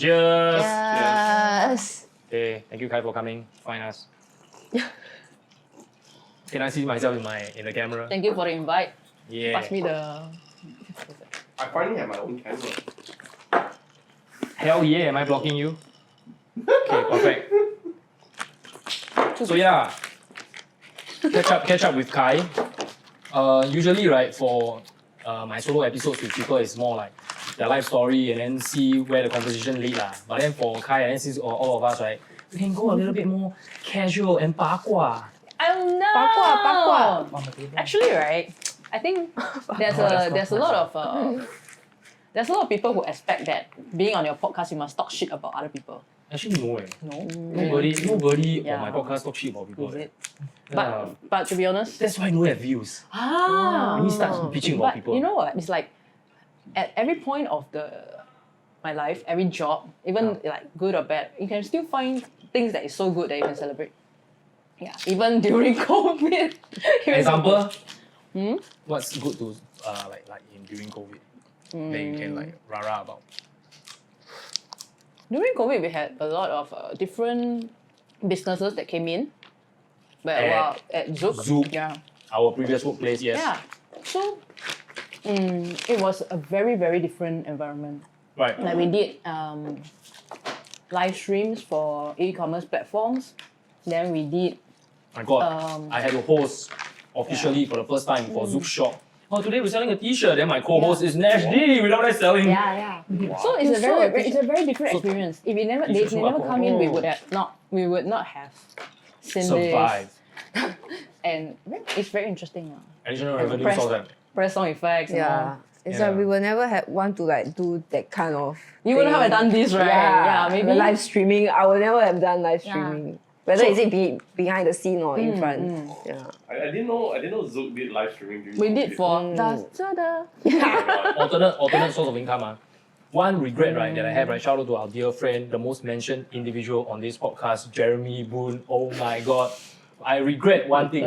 Cheers! Yes. Okay, thank you Kai for coming. Find us. Can I see myself in the camera? Thank you for the invite. Yeah. Pass me the. I finally have my own camera. Hell yeah, am I blocking you? Okay, perfect. So yeah, catch up with Kai. Usually, right, for my solo episodes with people, it's more like their life story and then see where the conversation lead lah. But then for Kai and then since all of us, right, we can go a little bit more casual and 八卦. Oh no! 八卦. Actually, right, I think there's a lot of people who expect that being on your podcast you must talk shit about other people. Actually, no. No. Nobody Yeah. on my podcast talk shit about people. Is it? Yeah. But to be honest, That's why no have views. ah, We start bitching about but people. you know what? It's like at every point of my life, every job, even like good or bad, you can still find things that is so good that you can celebrate. Yeah, even during COVID. Example? What's good to like in during COVID that you can like rah about? During COVID, we had a lot of different businesses that came in. But at Zook. Zook. Yeah. Our previous workplace, yes. Yeah. So it was a very, very different environment. Right. Like we did live streams for e-commerce platforms. Then we did My God, I had a host officially for the first time for Zook Shop. Oh, today we're selling a t-shirt. Then my co-host is Nash D without us selling. Yeah. Wow. so it's a very different experience. If they never come in, we would not have seen Survive. this. And it's very interesting. Additional revenue Press- source. That. Press sound effects. and Yeah. all. It's Yeah. like we will never want to like do that kind of. You wouldn't have done this, right? Yeah, maybe. the live streaming. I will never have done live Yeah. streaming. Whether is it behind the scene or in front. Yeah. I didn't know Zook did live streaming during We COVID. did for alternate source of income. One regret, right, that I have, right, shout out to our dear friend, the most mentioned individual on this podcast, Jeremy Boone. Oh my God. I regret one thing,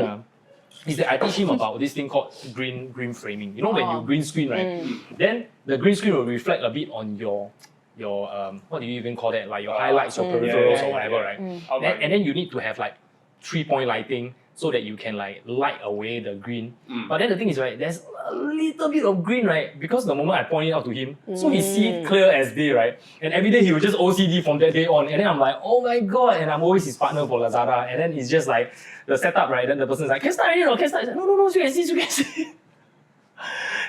is that I teach him about this thing called green framing. You know, when you green screen, right, then the green screen will reflect a bit on your what do you even call that? Like your highlights, your peripherals or whatever, right? And then you need to have like 3-point lighting so that you can like light away the green. But then the thing is, right, there's a little bit of green, right? Because the moment I point it out to him, so he see it clear as day, right? And every day he will just OCD from that day on. And then I'm like, oh my God. And I'm always his partner for Lazada. And then it's just like the setup, right? Then the person's like, can start already, no? Can start? Like, no, you can see.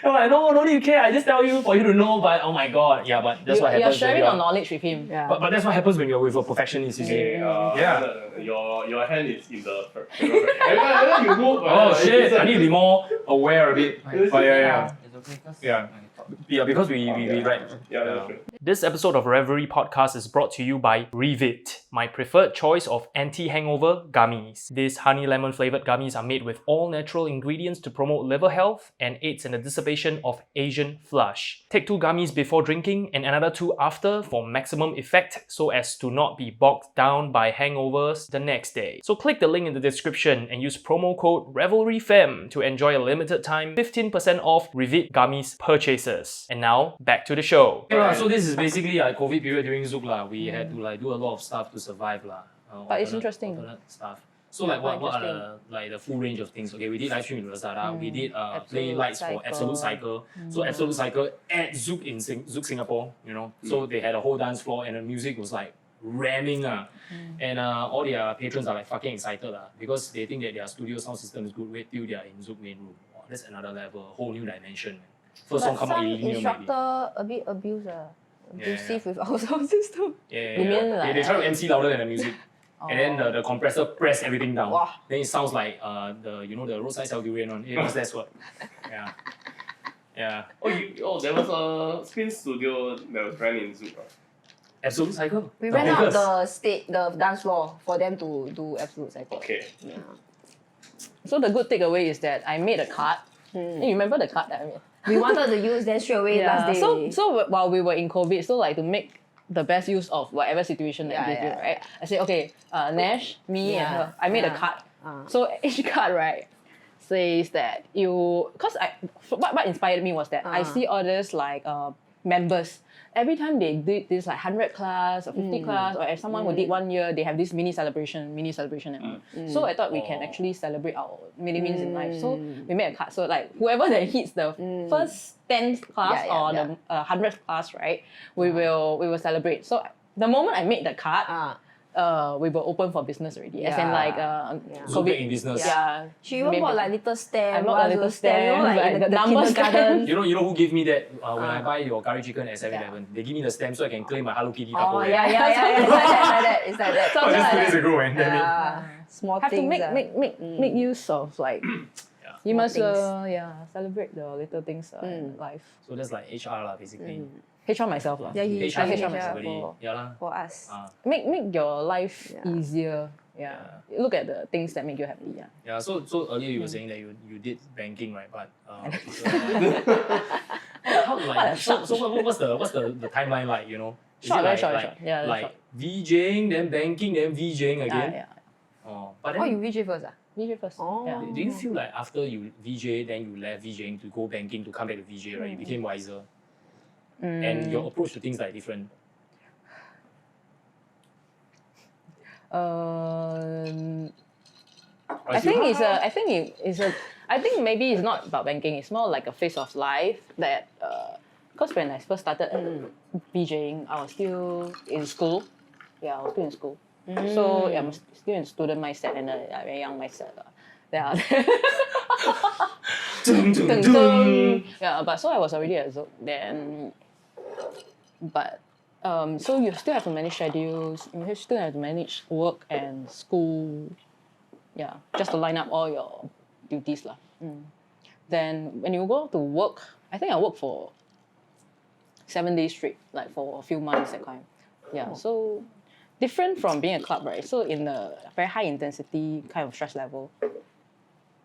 I'm like, no need to care. I just tell you for you to know. But oh my God, yeah. But that's what happens. You're sharing when your knowledge with him. Yeah. But that's what happens when you're with a perfectionist, you see. Your hand is in the. Every time you move. Oh shit! I need to be more aware of it. But yeah. It's okay, cause Yeah. Yeah, because we right. Yeah, that's true. This episode of Revelry podcast is brought to you by Revit, my preferred choice of anti-hangover gummies. These honey lemon flavored gummies are made with all natural ingredients to promote liver health and aids in the dissipation of Asian flush. Take 2 gummies before drinking and another 2 after for maximum effect so as to not be bogged down by hangovers the next day. So click the link in the description and use promo code RevelryFem to enjoy a limited time 15% off Revit gummies purchases. And now, back to the show. So this is basically a COVID period during Zook lah. We had to like do a lot of stuff to survive lah. But it's interesting. Alternate stuff. So like what are the full range of things? Okay, we did live stream in Lazada. We did play lights for Absolute Cycle. So Absolute Cycle at Zook in Zook Singapore. You know, so they had a whole dance floor and the music was like ramming and all their patrons are like fucking excited because they think that their studio sound system is good. Wait till they are in Zook main room. Wow, that's another level, a whole new dimension. First song come out in linear instructor a bit abusive with our sound system. Yeah. You mean like- they try to MC louder than the music. And then the compressor press everything down. Wow. Then it sounds like the roadside sell durian one. It was that's what. Yeah. Yeah. There was a spin studio that was running in Zook. Absolute Cycle. We ran out the dance floor for them to do Absolute Cycle. Okay. Yeah. So the good takeaway is that I made a card. You remember the card that I made? We wanted to use them straight away last day. So while we were in COVID, so like to make the best use of whatever situation that gives you, yeah. right? I said, okay, Nash, me and her. I made a card. So each card, right, says that what inspired me was that I see all this like members every time they did this like 100 class or 50 class, or if someone who did 1 year, they have this mini celebration. So I thought we can actually celebrate our mini wins in life. So we made a card. So like whoever that hits the first 10th class or the 100th class, right, we will celebrate. So the moment I made the card, we were open for business already. As in like So back in business. Yeah. She even bought like little stamp. I bought a little stamp, you know, like in the the number kindergarten. You know who gave me that when I buy your curry chicken at 7-Eleven? They give me the stamp so I can claim my Hello Kitty Oh Tupperware. yeah. It's like that. It's like that. Oh, just 2 like days that. ago, man. Damn it. Yeah. Small Have to things. make use of like you Small must things. celebrate the little things in life. So that's like HR lah, basically. HR myself lah. Yeah, he HR I is HR basically, for- yeah lah. For us. Make your life Yeah. easier. Yeah. Look at the things that make you happy. Yeah. Yeah, so earlier you were saying that you did banking, right? But how like so what's the timeline like? You know, is Short, it very like short, like, short. Yeah, like short. VJing, then banking, then VJing again? Yeah. Oh, but Oh, then you VJ first VJ first. Oh. Yeah. do you feel like after you VJ, then you left VJing to go banking to come back to VJ, right? You became wiser, and your approach to things like different. I think maybe it's not about banking. It's more like a phase of life that because when I first started DJing, I was still in school. Yeah, I was still in school. So I'm still in student mindset and a very young mindset. Yeah. Yeah, but so I was already at Zouk then. But so you still have to manage schedules. You still have to manage work and school. Yeah, just to line up all your duties lah. Then when you go to work, I think I worked for 7 days straight, like for a few months that kind. Yeah, so different from being a club, right? So in a very high intensity kind of stress level,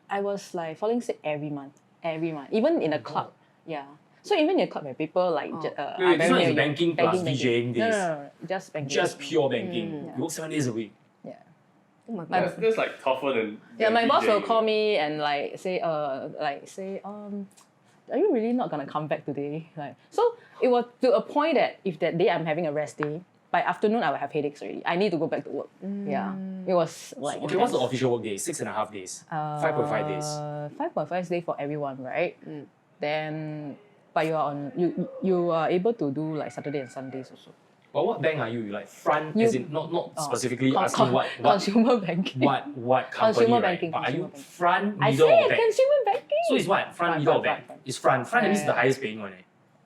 I was like falling sick every month, even in a club. Yeah. So even in a club where people like Wait, this one is banking plus DJing days. No, just banking. Just pure banking. Yeah. You work 7 days a week. Yeah. Oh my god. That's like tougher than. Yeah, than my boss will DJing. call me and say, are you really not gonna come back today? Like, so it was to a point that if that day I'm having a rest day, by afternoon I will have headaches already. I need to go back to work. Yeah, it was like. Okay, what's the official work day? 6.5 days. 5.5 days. 5.5 days for everyone, right? Then, but you are able to do like Saturday and Sundays also. But what bank are you? You like front, as in not specifically asking what consumer banking. what company, Consumer right? banking, But are you consumer banking. front, I middle, or say back? consumer banking. So it's what? Front, middle, or back? It's front. Front that means the highest paying one.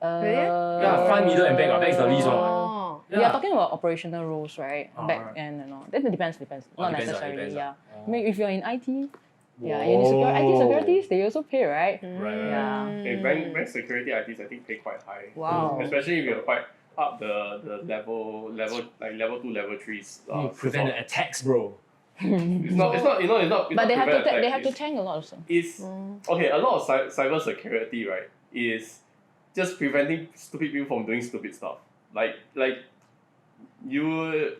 Really? Yeah, front, middle, and back. Back is the least one. Oh. We are talking about operational roles, right? Back right. end and all. That depends. Not depends, necessarily. depends, Yeah. Oh. I mean, if you're in IT, yeah, you're in IT securities, they also pay, right? Right. Yeah. Okay, bank security ITs I think pay quite high. Wow. Especially if you're quite up the level like level 2, level 3s. You prevent the attacks, bro. It's not But they have to prevent they have to attack, tank a lot of stuff. it's okay, a lot of cyber security, right, is just preventing stupid people from doing stupid stuff. Like you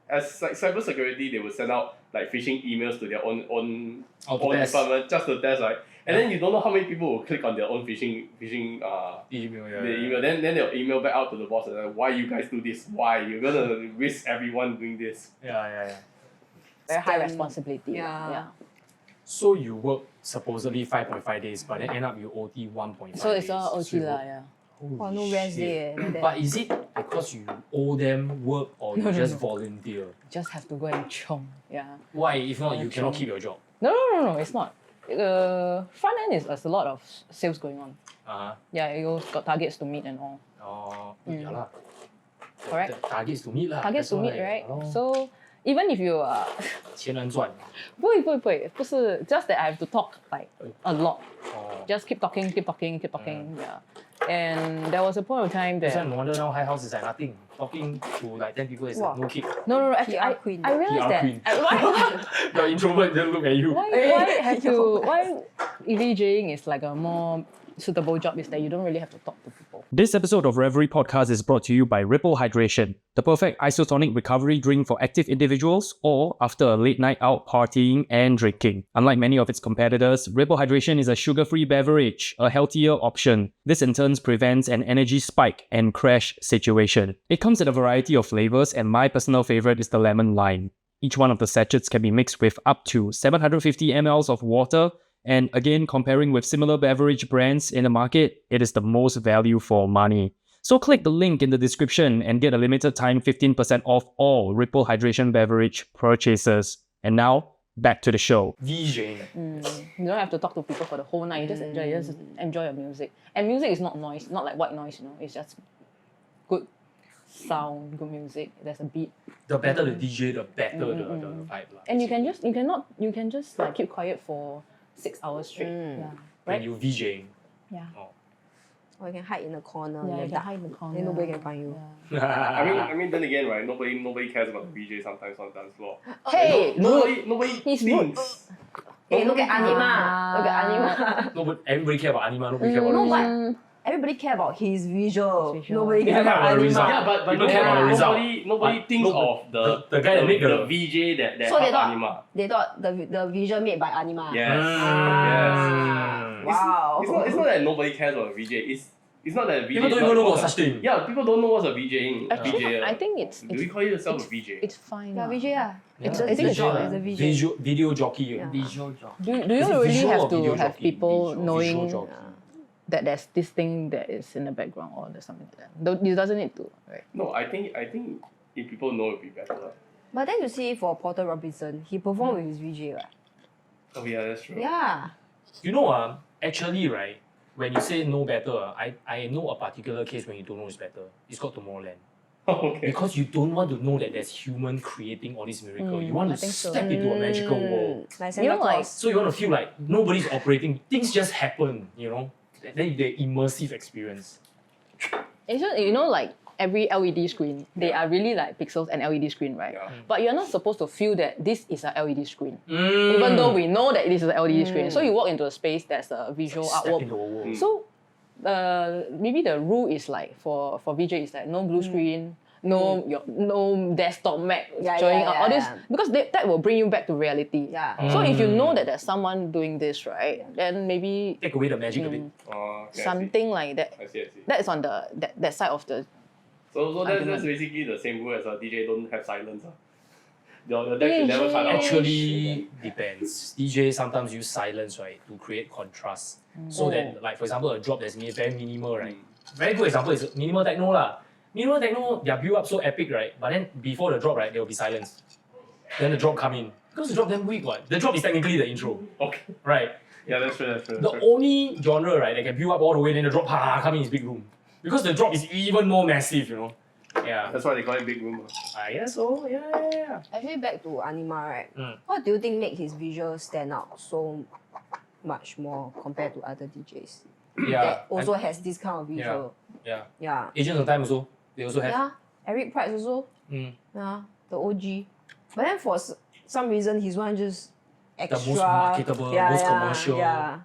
as like cyber security, they will send out like phishing emails to their own test. department just to test, right? And then you don't know how many people will click on their own phishing Email, yeah. the email. Then they'll email back out to the boss and like, why you guys do this? Why you're gonna risk everyone doing this? Yeah. Very high Scam. responsibility. Yeah. So you work supposedly 5.5 days, but then end up you OT 1.5 So it's days. all So you OT lah, work- yeah. Oh, no rest day. Like that. But is it because you owe them work or you No, just no. volunteer? Just have to go and chong. Yeah. Why? If not, you Yeah, cannot sure. keep your job. No, it's not. Front end is there's a lot of sales going on. Yeah, you got targets to meet and all. Yeah lah. Correct. Targets to meet lah. Targets That's to meet, why. right? Yeah lor. So even if you 钱难赚。不是 just that I have to talk like a lot. Just keep talking. Yeah. And there was a point of time That's why that no wonder now HIGHHOUSE is like nothing. Talking to like 10 people is like no kick. no. PR queen. I realized PR that queen. why The introvert then look at you. why EVJing is like a more suitable job is that you don't really have to talk to people. This episode of Revelry Podcast is brought to you by Ripple Hydration, the perfect isotonic recovery drink for active individuals or after a late night out partying and drinking. Unlike many of its competitors, Ripple Hydration is a sugar-free beverage, a healthier option. This in turn prevents an energy spike and crash situation. It comes in a variety of flavors, and my personal favorite is the lemon lime. Each one of the sachets can be mixed with up to 750 ml of water, and again, comparing with similar beverage brands in the market, it is the most value for money. So click the link in the description and get a limited time 15% off all Ripple Hydration beverage purchases. And now, back to the show. VJing. You don't have to talk to people for the whole night. You just enjoy your music. And music is not noise, not like white noise, you know. It's just good sound, good music. There's a beat. The better the DJ, the better the vibe. Lah, And you can just like keep quiet for 6 hours straight. Yeah. when Right? you VJing. Yeah. Oh. Or you can hide in the corner. Yeah, in the you can dark. hide in the corner. Then nobody can find you. Yeah. I mean, then again, right? Nobody cares about the VJ sometimes on the dance floor. Hey, Nobody He's thinks. Hey, look at Anima. Ah. Look at Anima. Nobody, everybody care about anima, nobody care about No, the but result. everybody care about his visual. His visual. Nobody Yeah, care about about the Anima. result. Yeah, but You don't care about the result. nobody But thinks no, of the guy that make the VJ that So they help thought anima. they thought the visual made by Anima. Yes. Mm. Wow. It's not that nobody cares about VJ. It's not that VJ. People don't is even not know what's important. such thing. Yeah, people don't know what's a VJing. Actually, VJ. I think it's Do we call yourself a VJ? it's fine. Yeah, lah. VJ ah. It's- It's I think a it's job. VJ. It's a VJ. Video jockey. Yeah. Visual job. Do you Is it really visual have or to video have jockey? people Visual knowing jockey. that there's this thing that is in the background or there's something like that? It doesn't need to, right? No, I think if people know, it'd be better. But then you see for Porter Robinson, he performed with his VJ. Right? Oh yeah, that's true. Yeah. You know, actually, right, when you say no better, I know a particular case when you don't know it's better. It's called Tomorrowland. Okay. Because you don't want to know that there's human creating all this miracle. You want I to think so. step into a magical world. Like You know, Santa like- Claus. So you want to feel like nobody's operating. Things just happen, you know. Then the immersive experience. It's just, you know, like every LED screen, they are really like pixels and LED screen, right? Yeah. But you're not supposed to feel that this is a LED screen. Mm. Even though we know that it is an LED screen. So you walk into a space that's a visual Step artwork. into a world. So maybe the rule is like for VJ is like no blue screen, no desktop Mac Yeah, showing yeah, up, all yeah, this yeah. because that will bring you back to reality. Yeah. So if you know that there's someone doing this, right, then maybe Take away the magic a bit. Oh, okay, something like that. I see. That is on the that side of the So that's argument. basically the same rule as a DJ don't have silence. Your deck should never cut out. Actually depends. DJ sometimes use silence, right, to create contrast. So that, like for example, a drop that's very minimal, right. Very good example is minimal techno lah. Minimal techno, their build up so epic, right? But then before the drop, right, there will be silence. Then the drop come in. Because the drop then weak, what? The drop is technically the intro, Okay. right? Yeah, that's true. The only genre, right, that can build up all the way, then the drop come in is big room. Because the drop is even more massive, you know. Yeah. That's why they call it big room. I guess so. Yeah. Actually, back to Anima, right? Mm. What do you think make his visual stand out so much more compared to other DJs Yeah. that also has this kind of visual? Yeah. Yeah. Agents of Time also. They also have. Yeah. Eric Price also. Mm. Yeah. The OG. But then for some reason, his one just extra. most marketable, most commercial. Yeah.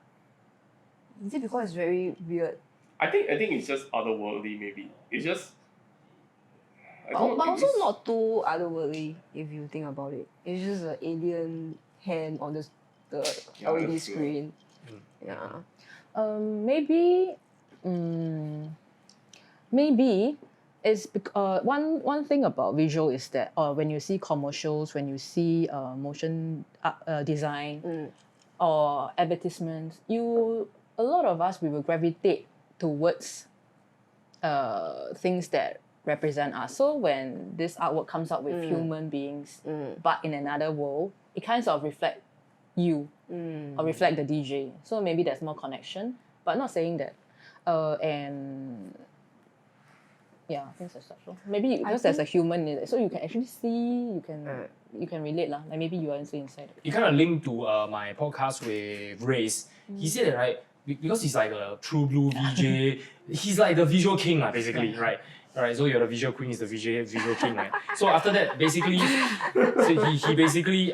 Is it because it's very weird? I think it's just otherworldly maybe. It's just. I don't But know, also it's- not too otherworldly if you think about it. It's just an alien hand on the Yeah, LED that's true. screen. Mm. Yeah. maybe it's one thing about visual is that when you see commercials, when you see motion design or advertisements, a lot of us we will gravitate towards things that represent us. So when this artwork comes up with human beings, but in another world, it kind of reflect you or reflect the DJ. So maybe there's more connection, but not saying that. And yeah, things as such. So maybe because there's a human in it, so you can actually see, you can relate lah. Like maybe you are also inside. It kind of linked to my podcast with Race. He said that, right, because he's like a true blue VJ, he's like the visual king, basically, right? Alright, so you're the visual queen, he's the visual king, right? So after that, basically, so he basically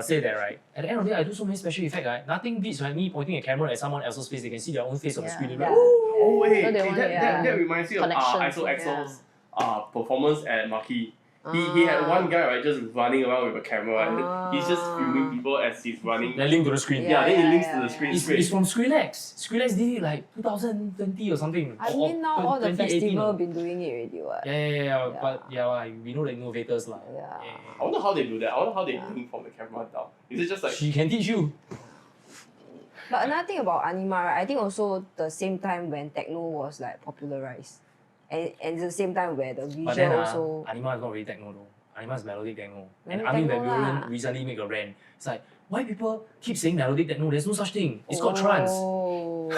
said that, right? At the end of the day, I do so many special effects, right? Nothing beats me pointing a camera at someone else's face. They can see their own face on the screen. Yeah. Oh wait, So they hey, want- that reminds me of Connections, ISOXO's performance at Marquee. He had one guy right just running around with a camera and he's just filming people as he's running. Then link to the screen. Yeah, then he links yeah, to the screen It's straight. from Skrillex. Skrillex did it like 2020 or something. I or mean, now all the 2018 festival or- been doing it already, what? Yeah. But like, we know the innovators lah. Yeah. I wonder how they do that. I wonder how they link from the camera down. Is it just like She can teach you. But another thing about anima, right, I think also the same time when techno was like popularized. And it's the same time where the But visual then also... anima is not really techno though. Anima is melodic techno. And Melodic Armin van techno lah. Buuren recently make a rant. It's like, why people keep saying melodic techno? There's no such thing. It's called trance. Oh,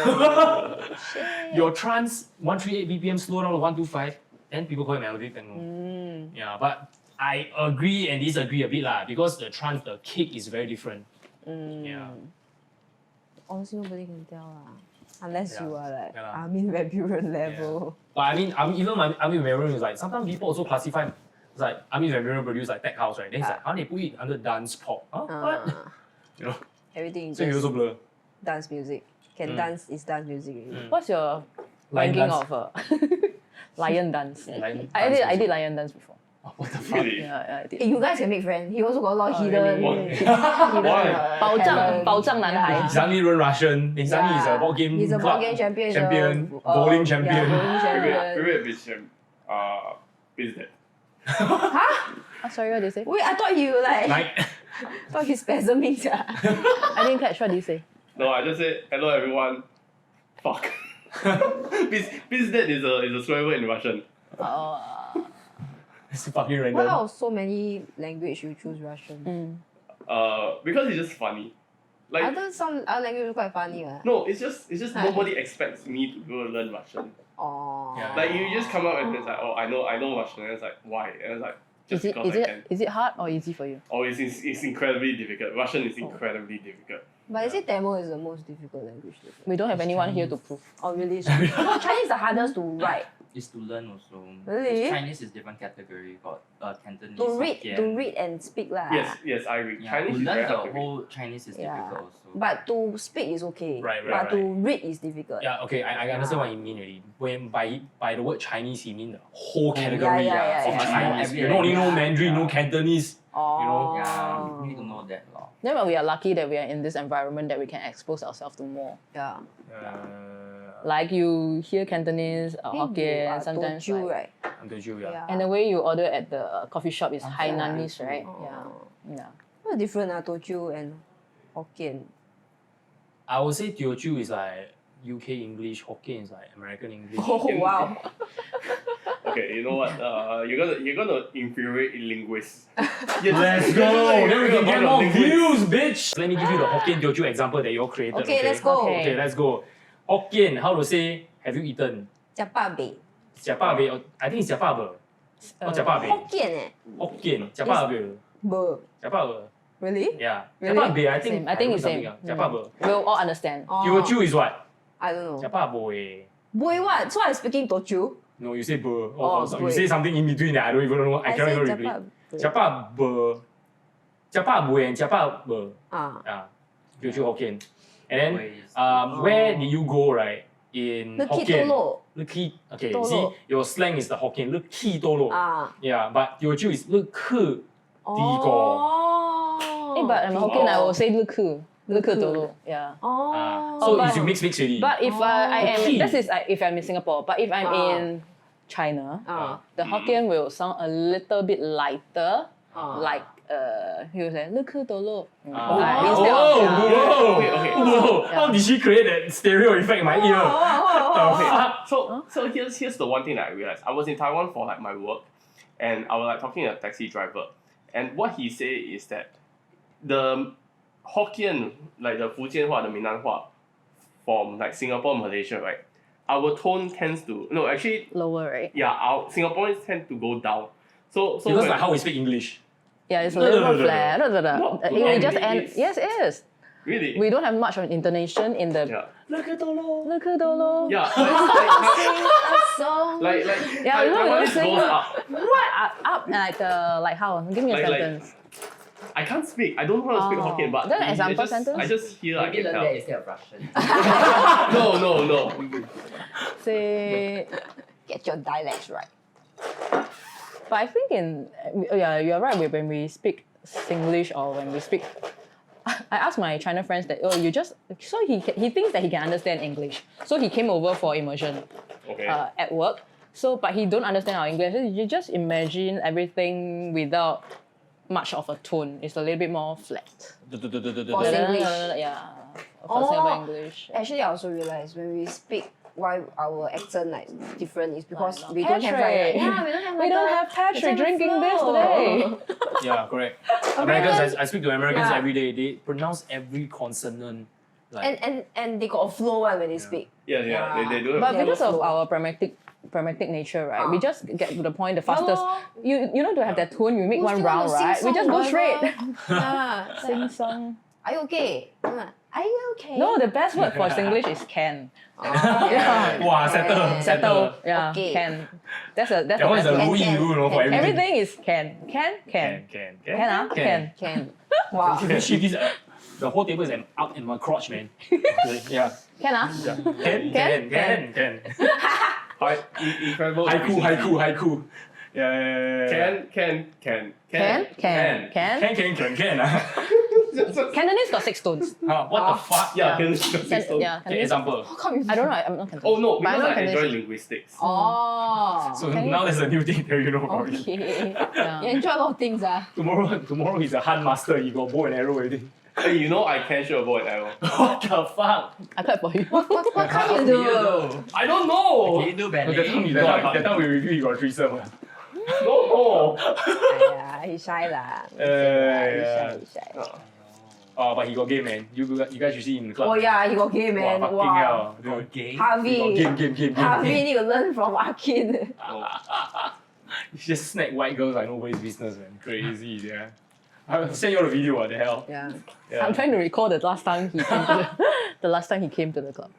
shit. Your trance 138 BPM slow down to 125, then people call it melodic techno. Mm. Yeah, but I agree and disagree a bit lah, because the trance, the kick is very different. Yeah. Honestly, nobody can tell lah. Unless Yeah. you are like Yeah lah. Armin van Buuren level. But I mean even Armin van Buuren is like, sometimes people also classify, it's like Armin van Buuren produce like tech house, right? Then it's like, how they put it under dance pop? Huh? What? You know? Everything is So you just also blur. dance music. Can dance is dance music already. What's your Lion ranking dance. of lion dance? Lion I dance did music. lion dance before. Oh, what the fuck? really? Yeah, I did. Hey, you guys can make friends. He also got a lot of hidden, really? hidden Why? 保障男孩。 He suddenly learn Russian. He suddenly is a board game He's a club board game champion. he's a, champion, bowling champion. Yeah, bowling champion. Revit is that? Sorry, what did you say? Wait, I thought you like, Like, thought he's spasming. I didn't catch. What did you say? No, I just said hello everyone. Fuck. Biz dead is a swear word in Russian. it's fucking Why random. out of so many language you choose Russian? Because it's just funny. Like Some other language quite funny. no, it's just nobody expects me to go learn Russian. Oh. Yeah. Like you just come up and it's like, oh I know Russian, and it's like why? And it's like just because I can. Is it hard or easy for you? Oh, it's incredibly difficult. Russian is incredibly difficult. But is it Tamil is the most difficult language to learn? We don't have anyone here to prove. Oh really? No, Chinese is the hardest to write. Is to learn also. Really? Chinese is different category. Got Cantonese, To Hokkien. read and speak lah. Yes, I agree. Yeah, Chinese to is very learn the hard to read. whole Chinese is Yeah. difficult also. But to speak is okay. Right, But to read is difficult. Yeah, okay, I understand what you mean already. When by the word Chinese, he mean the whole category yeah, of yeah. Chinese. Every You don't only know language. Mandarin, Yeah. no Cantonese. Oh. Yeah, you need to know that law. Then we are lucky that we are in this environment that we can expose ourselves to more. Yeah. Like you hear Cantonese, I think you Hokkien, are sometimes Teochew, like, right? I'm Teochew, yeah. Yeah. and the way you order at the coffee shop is Hainanese, right? Oh. Yeah. What's the difference Teochew and Hokkien? I would say Teochew is like UK English, Hokkien is like American English. Oh wow. Okay, you know what? You're gonna infuriate linguists. Let's go! Then we can get more views, bitch! Let me give you the Hokkien Teochew example that you all created. Okay, let's go. Okay. Okay, let's go. Hokkien, how to say, have you eaten? Jiapabe. Jiapabe, I think it's jiapabe. Not jiapabe. Hokkien Hokkien, jiapabe. Bo. Jiapabe. Really? Yeah. Really? Jiapabe, I think. Same. I think it's something same. else. Jiapabe. We'll all understand. Teochew is what? I don't know. Jiapabe. Boy what? So I'm speaking Teochew? No, you say bo. Oh, So boy. you say something in between that I don't even know. I cannot even repeat. Jiapabe. Jiapabe and jiapabe. Ah. Yeah. Teochew Hokkien. And then, Ways. where did you go, right? In The Hokkien. Kitolo. Le ki. Okay, Tolo. see, your slang is the Hokkien. Le ki tolo. Ah. Yeah, but Teochew is le ke. Oh. But I'm Hokkien, I will say luku. Luku tolo. Yeah. Oh. So but- it's you mix already. But if I am, Okay. this is if I'm in Singapore, but if I'm Ah. in China, Ah. the Hokkien will sound a little bit lighter, Ah. like he will say luku tolo. Oh, Instead whoa, of whoa, Okay. whoa. How did she create that stereo effect in my ear? Okay, so here's the one thing that I realized. I was in Taiwan for like my work, and I was like talking to a taxi driver, and what he said is that the Hokkien, like the Fujian-hua, the Minnan-hua, from like Singapore, Malaysia, right? Our tone tends to lower, right? yeah, our Singaporeans tend to go down. So Because when, like how we speak English. Yeah, it's a No, little no, more no, no. flat. No, It will just no, end. it's- Yes, it is. Really? We don't have much of an intonation in the Yeah. Lekadolo. Yeah. So Like Yeah, you know, we Taiwanese don't goes sing up. up like how? Give me a Like- sentence. I can't speak. I don't know how to speak Oh. Hokkien, but Then example I sentence? just hear. I Maybe can learn tell. that instead of Russian. No. Say, get your dialects right. but I think you're right. When we speak Singlish or when we speak, I asked my China friends that so he thinks that he can understand English, so he came over for immersion Okay. at work. So but he don't understand our English. You just imagine everything without much of a tone. It's a little bit more flat. For Singlish. Yeah. For Singapore Oh, English. actually, I also realized when we speak, why our accent like different is because Like, we don't have Patrick. like, we don't have We don't have Patrick drinking this today. Yeah, correct. Americans, I speak to Americans every day. They pronounce every consonant. Like, and they got a flow when they speak. Yeah. They do. But Yeah, because of flow. our pragmatic nature, right? We just get to the point the fastest. lor. You know to have that tone, you make Who one still want round, to sing right? We song just go or straight. whatever? Yeah. Sing song. Are you okay? Are you okay? No, the best word for Singlish is can. Yeah. wow, settle. Yeah, Okay. can. That's the That one is best a word. Louis rule for everything. Everything is can. Can. Can. Can. Can. Wow. You can shift this. The whole table is up in my crotch, man. Yeah. Can Can. Incredible. Haiku. Yeah. Can. Can. Cantonese got 6 tones. What the fuck? Yeah, can. Yeah, Okay, example. I don't know. I'm not Cantonese. Oh no, But I because know I enjoy Cantonese. linguistics. Oh. So now there's a new thing that you know about it. Okay. You enjoy a lot of things, Tomorrow he's a hunt master. He got bow and arrow already. Hey, you know I can shoot a bow and arrow. What the fuck? I clap for you. What can you do? I don't know. Can you do That ballet? time we review, he got threesome. No. Yeah, he's shy lah. Yeah. He's shy. Oh, but he got game, man. You guys should see him in the club. Oh yeah, he got game, man. Wow, fucking Wow. hell. Dude. Okay. He got Harvey. game. Harvey need to learn from Akin. He just snack white girls like nobody's business, man. Crazy, yeah. I'll send you all the video, what the hell? Yeah. Yeah. I'm trying to recall the last time he came to the last time he came to the club.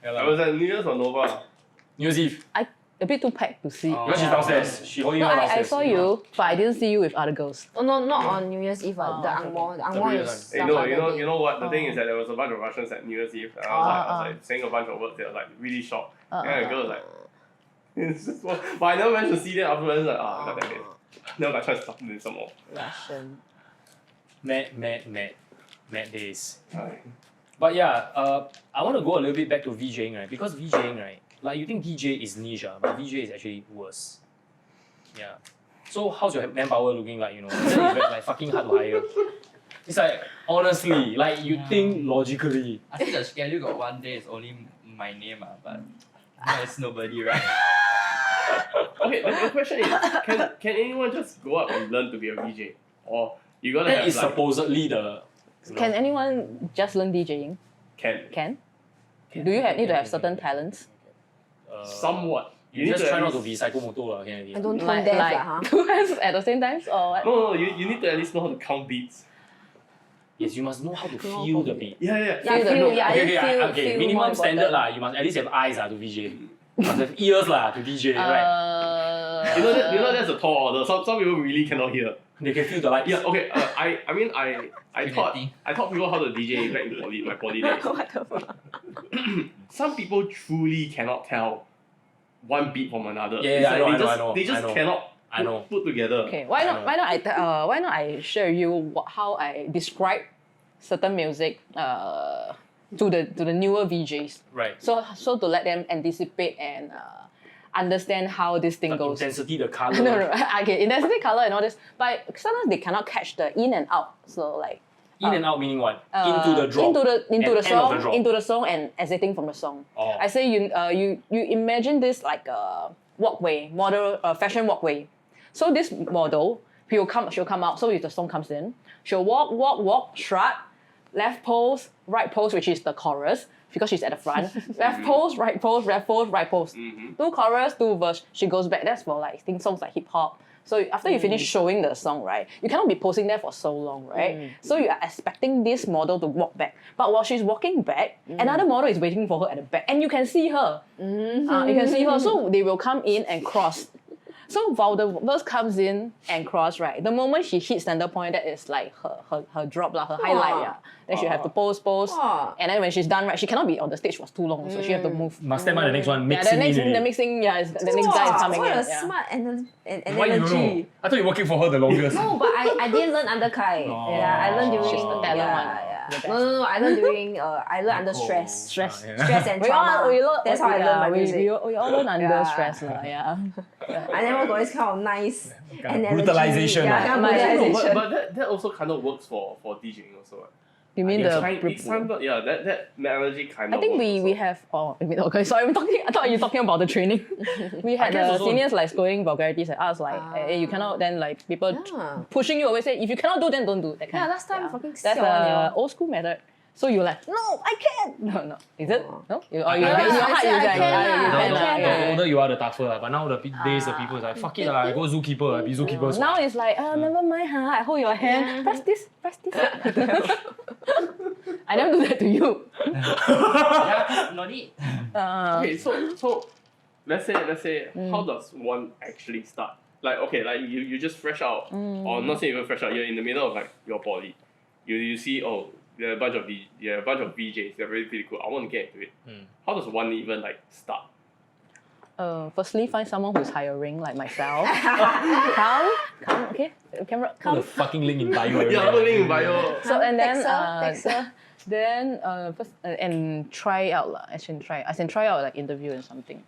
Yeah, I was at New Year's or Nova. New Year's Eve. A bit too packed to see. Because she's downstairs. She holding No, out I downstairs. saw you, but I didn't see you with other girls. Oh no, not on New Year's Eve. The okay. Angmo. The The Angmo real is. one. You know what? The thing is that there was a bunch of Russians at New Year's Eve. And I was like saying a bunch of words. They were like really shocked. And the girl was like, it's just what. But I never managed to see them afterwards. Like, god damn it. Never got a chance to talk to them some more. Russian. Mad days. But yeah, I want to go a little bit back to VJing, right? Because VJing, right? Like you think DJ is niche, but VJ is actually worse. Yeah. So how's your manpower looking like? You know, is it like fucking hard to hire? It's like honestly, like you think logically. I think the schedule got one day is only my name, but there's nobody, right? Okay, the question is, can anyone just go up and learn to be a VJ? Or you gotta That have is like, supposedly the. Can anyone just learn DJing? can. Do you need to have certain talents? Somewhat. You need just to try at not to least- be psychomotor lah, can I don't Like, tone deaf lah, huh? two hands at the same time, or what? No, you need to at least know how to count beats. Yes, you must know how to feel the beat. Yeah. Yeah, Feel the feel. note. Yeah, Okay, feel minimum more standard important. lah. You must at least have eyes to VJ. You must have ears to DJ, right? You know that's a tall order. Some people really cannot hear. They can feel the lights. Yeah, okay. I taught people how to DJ back in my poly days. What the fuck? Some people truly cannot tell one beat from another. Yeah, It's I like know. They just I know. cannot I know. put together. Okay, why not I share you how I describe certain music to the newer VJs. Right. So to let them anticipate and understand how this thing The goes. intensity, the color. No. Okay, intensity, color, and all this. But sometimes they cannot catch the in and out. So like In and out meaning what? Into the drop. into the and end of song, the drop. into the song, and exiting from the song. Oh. I say you imagine this like a walkway, model fashion walkway. So this model, she'll come out. So if the song comes in, she'll walk, strut, left pose, right pose, which is the chorus because she's at the front. Left pose, right pose, left pose, right pose. Mhm. 2 chorus, 2 verse. She goes back. That's for like songs like hip hop, So after you finish showing the song, right, you cannot be posing there for so long, right? So you are expecting this model to walk back. But while she's walking back, another model is waiting for her at the back. And you can see her. You can see her. So they will come in and cross. So while the verse comes in and cross, right, the moment she hits center point, that is like her drop, her highlight. Yeah. Then she have to pose. And then when she's done, right, she cannot be on the stage for too long, so she have to move. Must stand by the next one, Yeah, mixing the mixing, the next guy is coming what in. a Yeah. smart analogy. Why you don't know? I thought you were working for her the longest. No, but I didn't learn under Kai. Yeah, I learned during. She's the talent yeah. one. No. I learned during. I learned under stress. Stress and trauma. That's how I learned my music. We all learn under Yeah. stress. Yeah. I never got this kind of nice analogy. brutalization, Yeah, kind of brutalization. But that also kind of works for DJing also. Right? You mean guess That analogy kind I of. think works we also. have. Oh, okay. Sorry, I thought you were talking about the training. We had guess also- seniors like scoring vulgarities at us, like you cannot. Then like people pushing you away, say if you cannot do, then don't do. That kind. Yeah, last time fucking That's siao one, the yo. old school method. So you're like, no, I can't. No. Is it? No. You I in your said heart you I can. can You lah, can I lah, can yeah. lah. The older you are, the tougher. But now the days, the people is like, fuck it, I go zookeeper, I be zookeeper. Now it's like, never mind, I hold your hand. Press this. I never do that to you. Yeah, no need. Okay, so let's say how does one actually start? Like okay, like you just fresh out, or not say even fresh out. You're in the middle of like your poly. You see there are a bunch of VJs. They're really pretty cool. I want to get into it. How does one even like start? Firstly, find someone who's hiring, like myself. Come, okay, camera, Put come. the fucking link in bio. Yeah, I'm link in bio. So and then Text her. then first and try out lah. Try out like interview and something.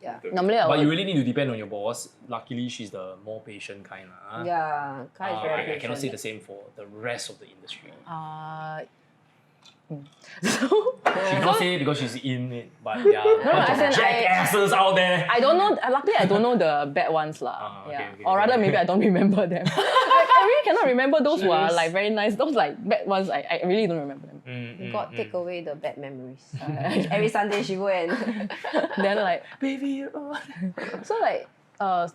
Yeah. Normally I But would, you really need to depend on your boss. Luckily, she's the more patient kind. Yeah, Kai is very I cannot say patient. the same for the rest of the industry. so She cannot say it because she's in it, but there are a bunch as in of jackasses out there. I don't know. Luckily, I don't know the bad ones lah. Okay, Yeah. okay, Or rather, okay. maybe I don't remember them. I really cannot remember those who are like very nice. Those like bad ones, I really don't remember them. God take away the bad memories. Every Sunday she go and Then like, baby, so like,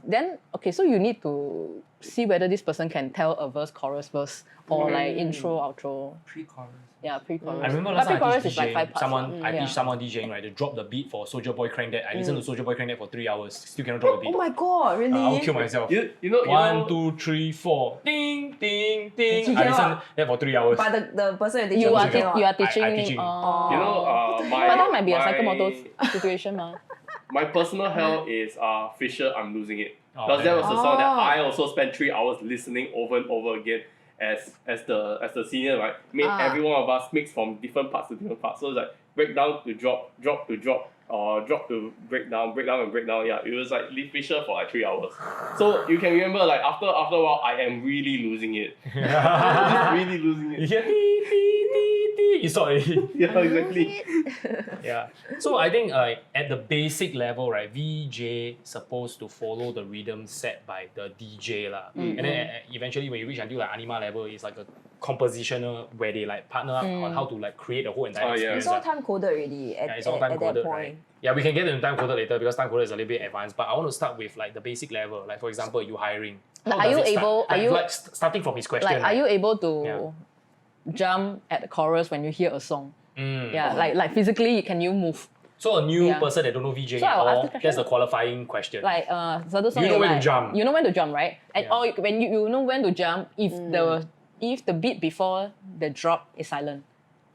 then okay, so you need to see whether this person can tell a verse, chorus, verse, or like intro, outro. Pre-chorus. Yeah, pre-chorus. I remember But last time I pre-chorus teach is like DJing. 5 parts. I teach someone DJing, right? They drop the beat for Soulja Boy Crank That. I listened to Soulja Boy Crank That for 3 hours. Still cannot drop the beat. oh my god, really? I'll kill myself. You know 1, 2, 3, 4. Ding, ding, ding. You I listened cannot. that for 3 hours. But the person you're teaching You are also cannot. you are teaching. I'm teaching. Oh. You know, But that might be a psychomotor situation, ma. my personal hell is Fisher, I'm Losing It. Oh, Because that was the song that Oh. I also spent 3 hours listening over and over again as the senior, right? Made every one of us mix from different parts to different parts. So it's like breakdown to drop, drop to drop, or drop to breakdown, breakdown and breakdown. Yeah, it was like Lead Fisher for like 3 hours. So you can remember like after a while I am really losing it. Just really losing You it. hear tee, tee, tee, tee. You saw it. Yeah, exactly. Yeah. So I think at the basic level, right, VJ supposed to follow the rhythm set by the DJ lah. And then eventually when you reach until like Anima level, it's like a compositioner where they like partner up on how to like create the whole entire Oh, yeah. experience. It's all lah. time coded already Yeah, at it's all time that coded, point. right? Yeah, we can get into time coded later because time coded is a little bit advanced. But I want to start with like the basic level. Like for example, you hiring. How Like, are does you it start? able- are Like, you- like starting from his question? Like, are right? you able to jump at the chorus when you hear a song? Yeah, like physically, can you move? So a new Yeah. person that don't know VJing So at I'll ask all, the question. that's the qualifying question. Like certain song You know when to like, jump. You know when to jump, right? And Yeah. or when you know when to jump if the beat before the drop is silent.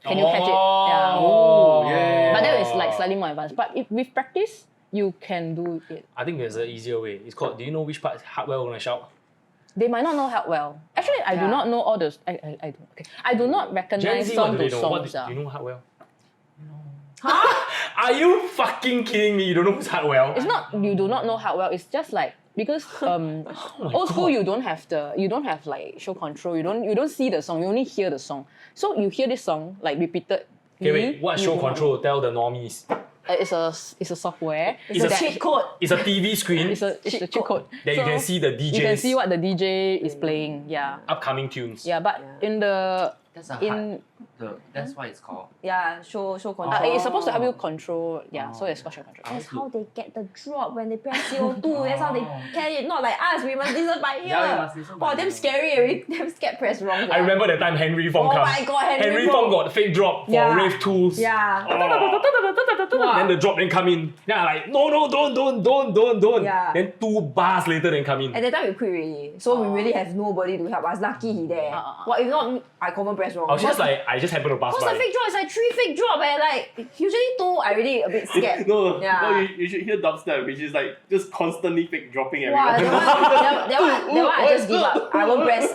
Can you catch it? Yeah. Oh, yeah. But that is like slightly more advanced. But if with practice, you can do it. I think there's an easier way. It's called, do you know which part Hardwell gonna shout? They might not know how well. Actually, I do Yeah. not know all the. I do not Gen recognize Z, song what do to they know? songs. Do you know Hardwell? Are you fucking kidding me? You don't know who's Hardwell? It's not you do not know how well. It's just like because old school you don't have like show control. You don't see the song. You only hear the song. So you hear this song like repeated. Okay, wait, what show control? Tell the normies. It's a software. It's a that- cheat code. It's a TV screen It's a cheat code. that you can see the DJs. You can see what the DJ is playing. Yeah. upcoming tunes. Yeah, but in the That's a in that's what it's called. Yeah, show control. it's supposed to help you control. Yeah, so it's called show control. That's how they get the drop when they press CO2. That's how they get it. Not like us, we must listen by ear. Yeah, we must listen by Oh, damn ear. scary. We damn scared press wrong. I remember that time Henry Fong Oh come. my god, Henry Fong got fake drop for Yeah. Rave Tools. Yeah. Then the drop then come in. Then I like, no, don't. Yeah. Then 2 bars later then come in. At that time we quit already. So we really have nobody to help us. Lucky he there. What if not, I confirm press wrong. I was just like, I just happened to pass Cause by. the fake drop is like 3 fake drop like usually 2 I really a bit scared. No, Yeah. no, you should hear dubstep, which is like just constantly fake dropping Wow, everywhere. that one I just give up. I won't press.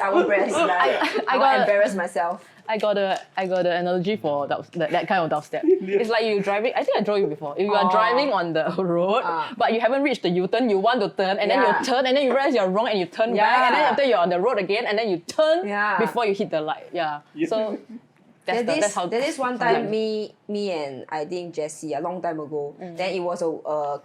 Like, I got- embarrass myself. I got an analogy for that kind of dubstep. It's like you driving. I think I drove you before. If you are driving on the road, but you haven't reached the U-turn, you want to turn, and then Yeah. you turn, and then you realize you're wrong, and you turn back, and then after you're on the road again, and then you turn before you hit the light. Yeah. So that's how. There is one time me and I think Jessie a long time ago. Then it was a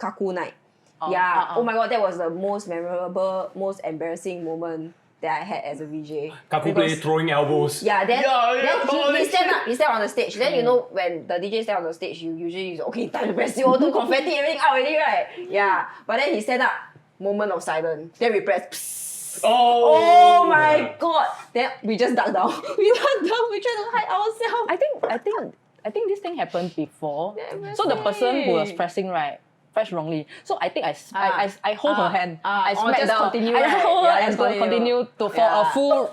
Kaku night. Oh my god, that was the most memorable, most embarrassing moment that I had as a VJ. Kaku play Because- throwing elbows. Yeah, then holy he stand up. He stand on the stage. Then you know when the DJ stand on the stage, you usually okay time to press CO2, confetti, everything out already, right? Yeah. But then he stand up, moment of silence. Then we press. Psst. Oh my god! Then we just duck down. We try to hide ourselves. I think this thing happened before. Yeah, So the person who was pressing pressed wrongly. So I think I hold her hand. I or smack just down. continue, I right? hold her Yeah, and just continue to for a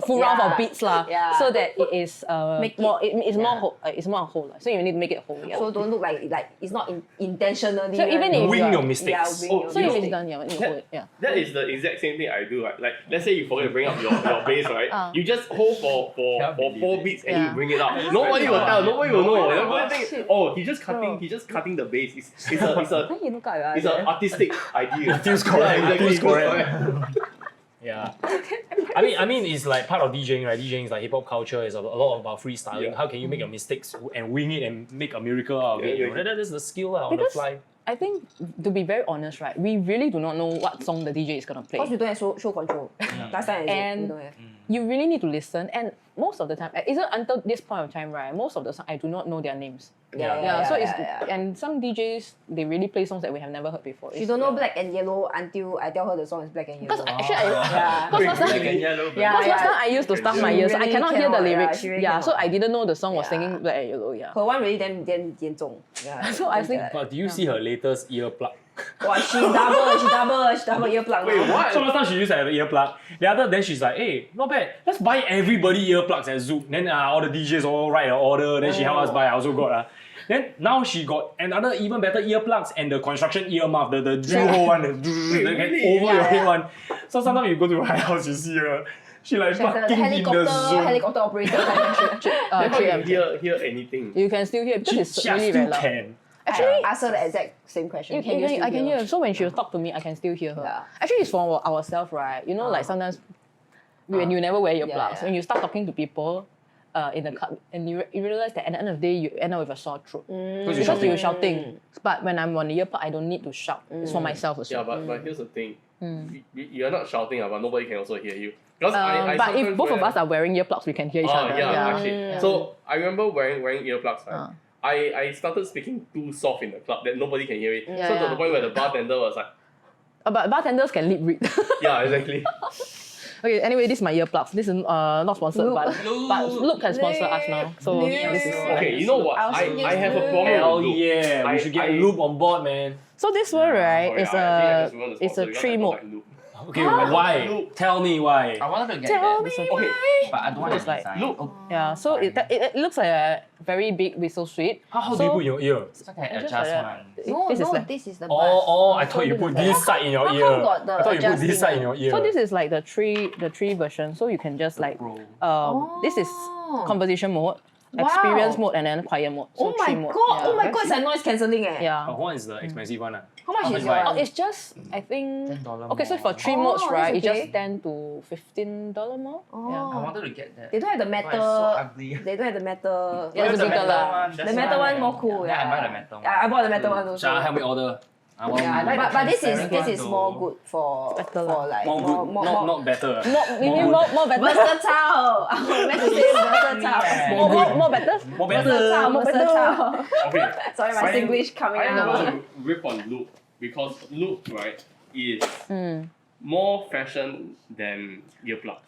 full round of beats lah. Yeah. So that it is Make more it- it's more it's more whole. So you need to make it whole. Yeah. So don't look like it's not intentionally. So even right? if Wing you your are- mistakes. Yeah, wing Oh, your so if it's mistake. done, yeah, you hold it. Yeah. That is the exact same thing I do. Like let's say you forget to bring up your bass, right? You just hold for Can't 4 believe it. beats and Yeah. you bring it up. Nobody will tell. Nobody will know. No. Everybody think, oh, he's just cutting the bass. It's Then you look at it's an artistic idea. Feels correct. Yeah, exactly. Feels correct. Yeah. I mean, it's like part of DJing, right? DJing is like hip hop culture. It's a lot about freestyling. Yeah. How can you make your mistakes and wing it and make a miracle out of it? Yeah, You know? That is the skill on the Because fly. I think to be very honest, right, we really do not know what song the DJ is gonna play. Because we don't have show control. Last time And- we don't have. You really need to listen, and most of the time, even until this point of time, right, most of the songs I do not know their names. So it's and some DJs they really play songs that we have never heard before. She don't know black and yellow until I tell her the song is black and yellow. Because actually, because last Black time. and yellow. Yeah. Because last time I used to stuff my ears, so I really cannot hear the cannot, yeah, lyrics. she really Yeah, so cannot. I didn't know the song was Yeah. singing black and yellow. Yeah. her one really damn 严重. Yeah. So I think- But do you see her latest earplug? Wow, she double earplug. Wait, what? So last time she used to have an earplug. Then she's like, hey, not bad. Let's buy everybody earplugs at Zouk. Then all the DJs all write an order. Then she helped us buy. I also got. Then now she got another even better earplugs and the construction ear muff, the drill hole one, the really? over your head one. So sometimes you go to her house, you see her. She like She's the fucking in the zone. helicopter operator kind of shit. Then how you 3M. hear anything? You can still hear because She it's really still very loud. can. Actually, ask her the exact same question. I can hear. So when she will talk to me, I can still hear her. Yeah. Actually, it's for ourselves, right? You know, like sometimes when you never wear your Yeah, plugs, yeah. when you start talking to people in the club, and you realize that at the end of the day, you end up with a sore throat. Because you're shouting. But when I'm on the earplug, I don't need to shout. It's for myself as Yeah, well. but here's the thing. You're not shouting, but nobody can also hear you. Because I But if sometimes both of wear- us are wearing earplugs, we can hear each Oh other. yeah, actually. So I remember wearing earplugs. Right? I started speaking too soft in the club that nobody can hear it. Yeah, so to yeah. the point where the bartender was like, But bartenders can lip read. yeah, exactly. Okay, anyway, this is my earplugs. This is not sponsored, but Look can sponsor us now. So this is Okay, you know what? I also use I have a Loop. problem Hell with Loop. yeah, we should get Loop on board, man. So this one, right, Sorry, is I think I just want to it's sponsor a because I 3 don't mode. like Loop. Okay, why? Tell me why. I wanted to get Tell that. me Okay, But I don't want It's to like- design. Look. Oh, Yeah, so it looks like a very big whistle suite. How do you put in your ear? so I can just adjust like one. No, This is like- this is the Oh, I bus. thought you put this side in your How ear. come got the I thought you put adjusting this side in one? your ear. So this is like the tree version. So you can just like Pro. this is conversation mode, Wow. experience mode, and then quiet mode. So Oh my 3 mode. god! Yeah. Oh my god! It's like noise cancelling eh. Yeah. One is the expensive one. How much is much yours? Oh, it's just I think $10 okay. So for more. 3 modes, Oh, right, that's it's okay. just $10 to $15 more. Oh. Yeah. I wanted to get that. They don't have the But it's metal. so ugly. They don't have the metal. Yeah, it's the bigger metal lah. one. The That's metal why one more cool. Yeah, I buy the metal one. Yeah, I bought the metal one also. Shall help me order? I want Yeah, more. but this transparent is one more though. good for Better lah. like more good, not better. More better. versatile. I was meant to say versatile. More better. More better. Versatile, More better. versatile. Okay. Sorry, my Singlish coming I out. want to rip on Loop because Loop, right, is more fashion than earplugs.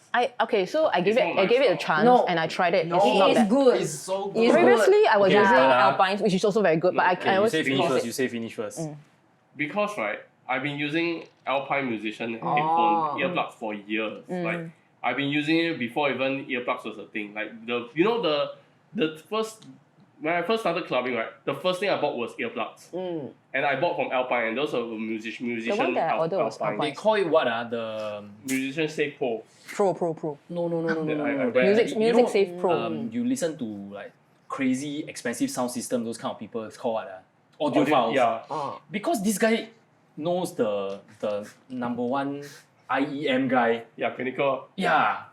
So I gave It's it not I gave it a my chance No. and I tried it. No, It's not it is bad. good. It's so good. It's Previously, I was Okay, using but, Alpines, which is also very good, but Okay, I You always say finish because- first. You say finish first. Because, right, I've been using Alpine musician headphone earplugs for years. Like, I've been using it before even earplugs was a thing. Like, the first, when I first started clubbing, right, the first thing I bought was earplugs. And I bought from Alpine, and those are musician one that I ordered was They Alpine. call it what? The Musician Safe Pro. Pro. no. Music Safe Pro. You listen to like crazy expensive sound system. Those kind of people. It's called what? Audiophiles. Yeah. Because this guy knows the number one IEM guy. Yeah, Kinetic. Yeah.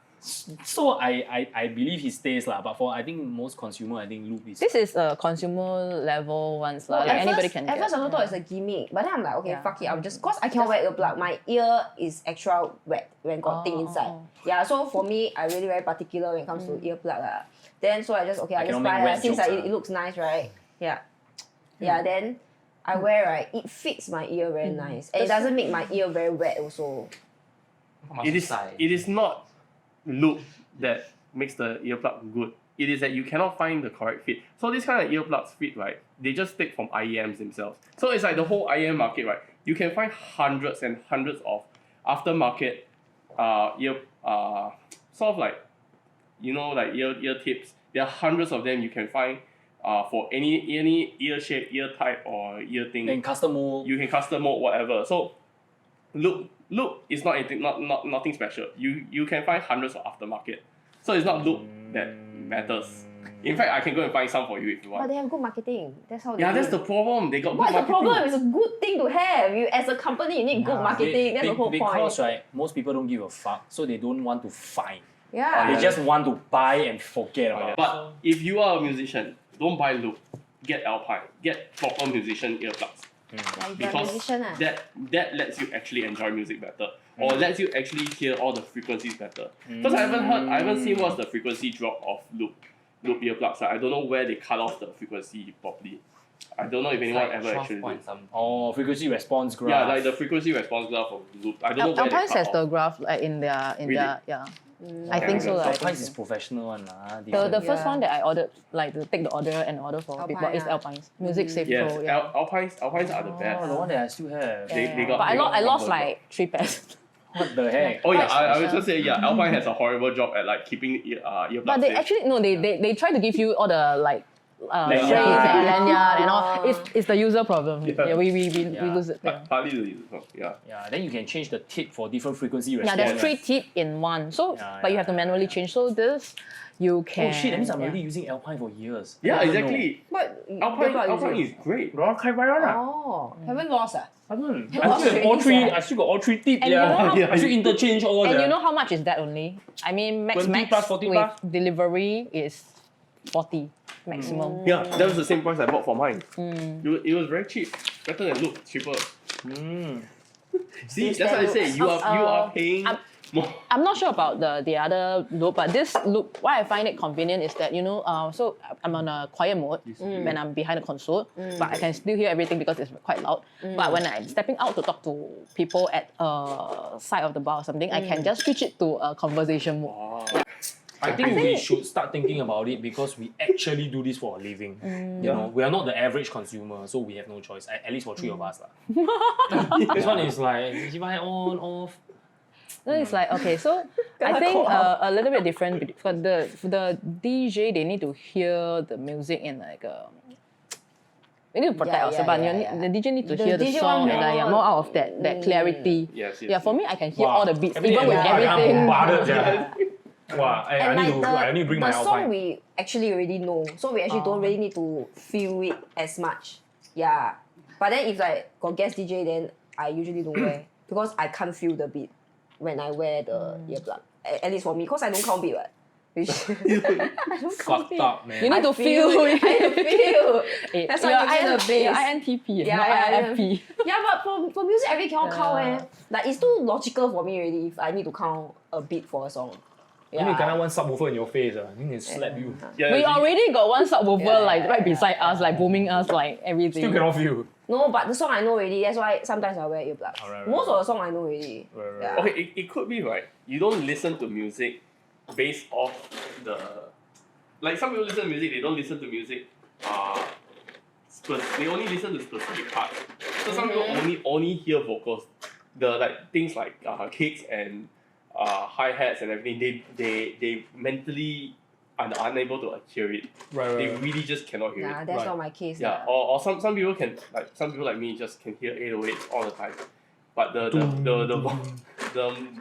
So I believe his taste lah, but for I think most consumer, I think Loop is. This is a consumer level ones lah. Well, Like at anybody first, can At get. first I thought it's a gimmick, but then I'm like, okay, Yeah. fuck it. I'm just cause I cannot wear earplug. My ear is extra wet when got thing inside. Yeah, so for me, I really very particular when it comes to earplug lah. Then so I just I just cannot buy make wet since jokes, it looks nice, right? Yeah. Yeah. Then I wear right. It fits my ear very nice, and it doesn't make my ear very wet also. It is not Loop that makes the earplug good. It is that you cannot find the correct fit. So this kind of earplugs fit, right? They just take from IEMs themselves. So it's like the whole IEM market, right? You can find hundreds and hundreds of aftermarket sort of like, like ear tips. There are hundreds of them you can find for any ear shape, ear type, or ear thing. And custom mode. You can custom mode whatever. So Loop is not anything, not nothing special. You can find hundreds of aftermarket. So it's not Loop that matters. In fact, I can go and find some for you if you But want. they have good marketing. That's how. Yeah, they that's do. the problem. They got What's good the marketing. problem? It's a good thing to have. You as a company, you need good marketing. That's the whole Because point. right, most people don't give a fuck, so they don't want to find. Yeah. They just want to buy and forget about it. But if you are a musician, don't buy Loop. Get Alpine. Get proper musician earplugs. Yeah, if you're a Because musician, that lets you actually enjoy music better, or lets you actually hear all the frequencies better. Because I haven't seen what's the frequency drop of Loop earplugs. Right? I don't know where they cut off the frequency properly. I don't know if anyone ever actually did. Oh, frequency response graph. Yeah, like the frequency response graph of Loop. I don't know where they Alpines cut has off. the graph like in their yeah. I think so. Okay. I Alpines think is so. professional one lah. The first Yeah. one that I ordered, like to take the order and order for Alpine, people, is ah. Alpines. Music Safe Yes, Pro. Yeah. Alpines are the best. Oh, the one that I still have. They got, But they got I lost horrible like 3 pairs. What the heck? job. Oh yeah, quite I was special. just say Alpine has a horrible job at like keeping earplugs But they safe. actually no, they try to give you all the like Lanyard. strings and lanyard and all. It's the user problem. Yeah. Yeah, we Yeah. lose it. Yeah. Partly the user, yeah. Yeah, then you can change the tip for different frequency Yeah, response. there's 3 teeth in one. So Yeah, but you have to manually change. So this you can. Oh shit, that means I'm yeah. already using Alpine for years. Yeah, I didn't exactly. What? Alpine is great. know. Oh, haven't lost ah. I lost still have all training, three. sia. I still got all 3 tips. And you know how- I still interchange all And the. you know how much is that only? I mean, 20 max plus, 40 with plus? delivery is 40 maximum. Yeah, that was the same price I bought for mine. It was very cheap. Better than Loop, cheaper. See, that's what I say. You are paying more. I'm not sure about the other loop, but this loop, why I find it convenient is that, so I'm on a quiet mode when I'm behind the console, but I can still hear everything because it's quite loud. But when I'm stepping out to talk to people at side of the bar or something, I can just switch it to a conversation mode. I think we should start thinking about it because we actually do this for a living. You know, we are not the average consumer, so we have no choice. At least for 3 of us lah. This one is like if I on off. Then it's like, okay, so I think a little bit different for the DJ, they need to hear the music in like we need to protect ourselves, but the DJ need to The hear the DJ song want and more. more out of that clarity. Yes, Yeah, for me, I can hear all the beats, Everything even with everything. Wow, I need to bring my the song Alpine. we actually already know, so we actually don't really need to feel it as much. Yeah, but then if like got guest DJ, then I usually don't wear because I can't feel the beat when I wear the earplug. At least for me, because I don't count beat. Right? Which Fucked up, man. You need to feel. I need to feel. Eh, That's why you're you need the bass. You're INTP, not INFP. Yeah, but for music, I really cannot count. Like it's too logical for me already. If I need to count a beat for a song. You need one subwoofer in your face. I think they slap you. We already got one subwoofer right beside us, like booming us, like everything. Still cannot feel. No, but the song I know already. That's why sometimes I wear earplugs. Right. Most of the song I know already. Right. Yeah. Okay, it could be right. You don't listen to music based off the. Like some people listen to music, they don't listen to music. They only listen to specific parts. So some people only hear vocals. The like things like kicks and hi-hats and everything. They mentally are unable to hear it. Right. They really just cannot hear Nah, it. that's Right. not my case. Yeah, lah. or some people can some people like me just can hear 808s all the time. But the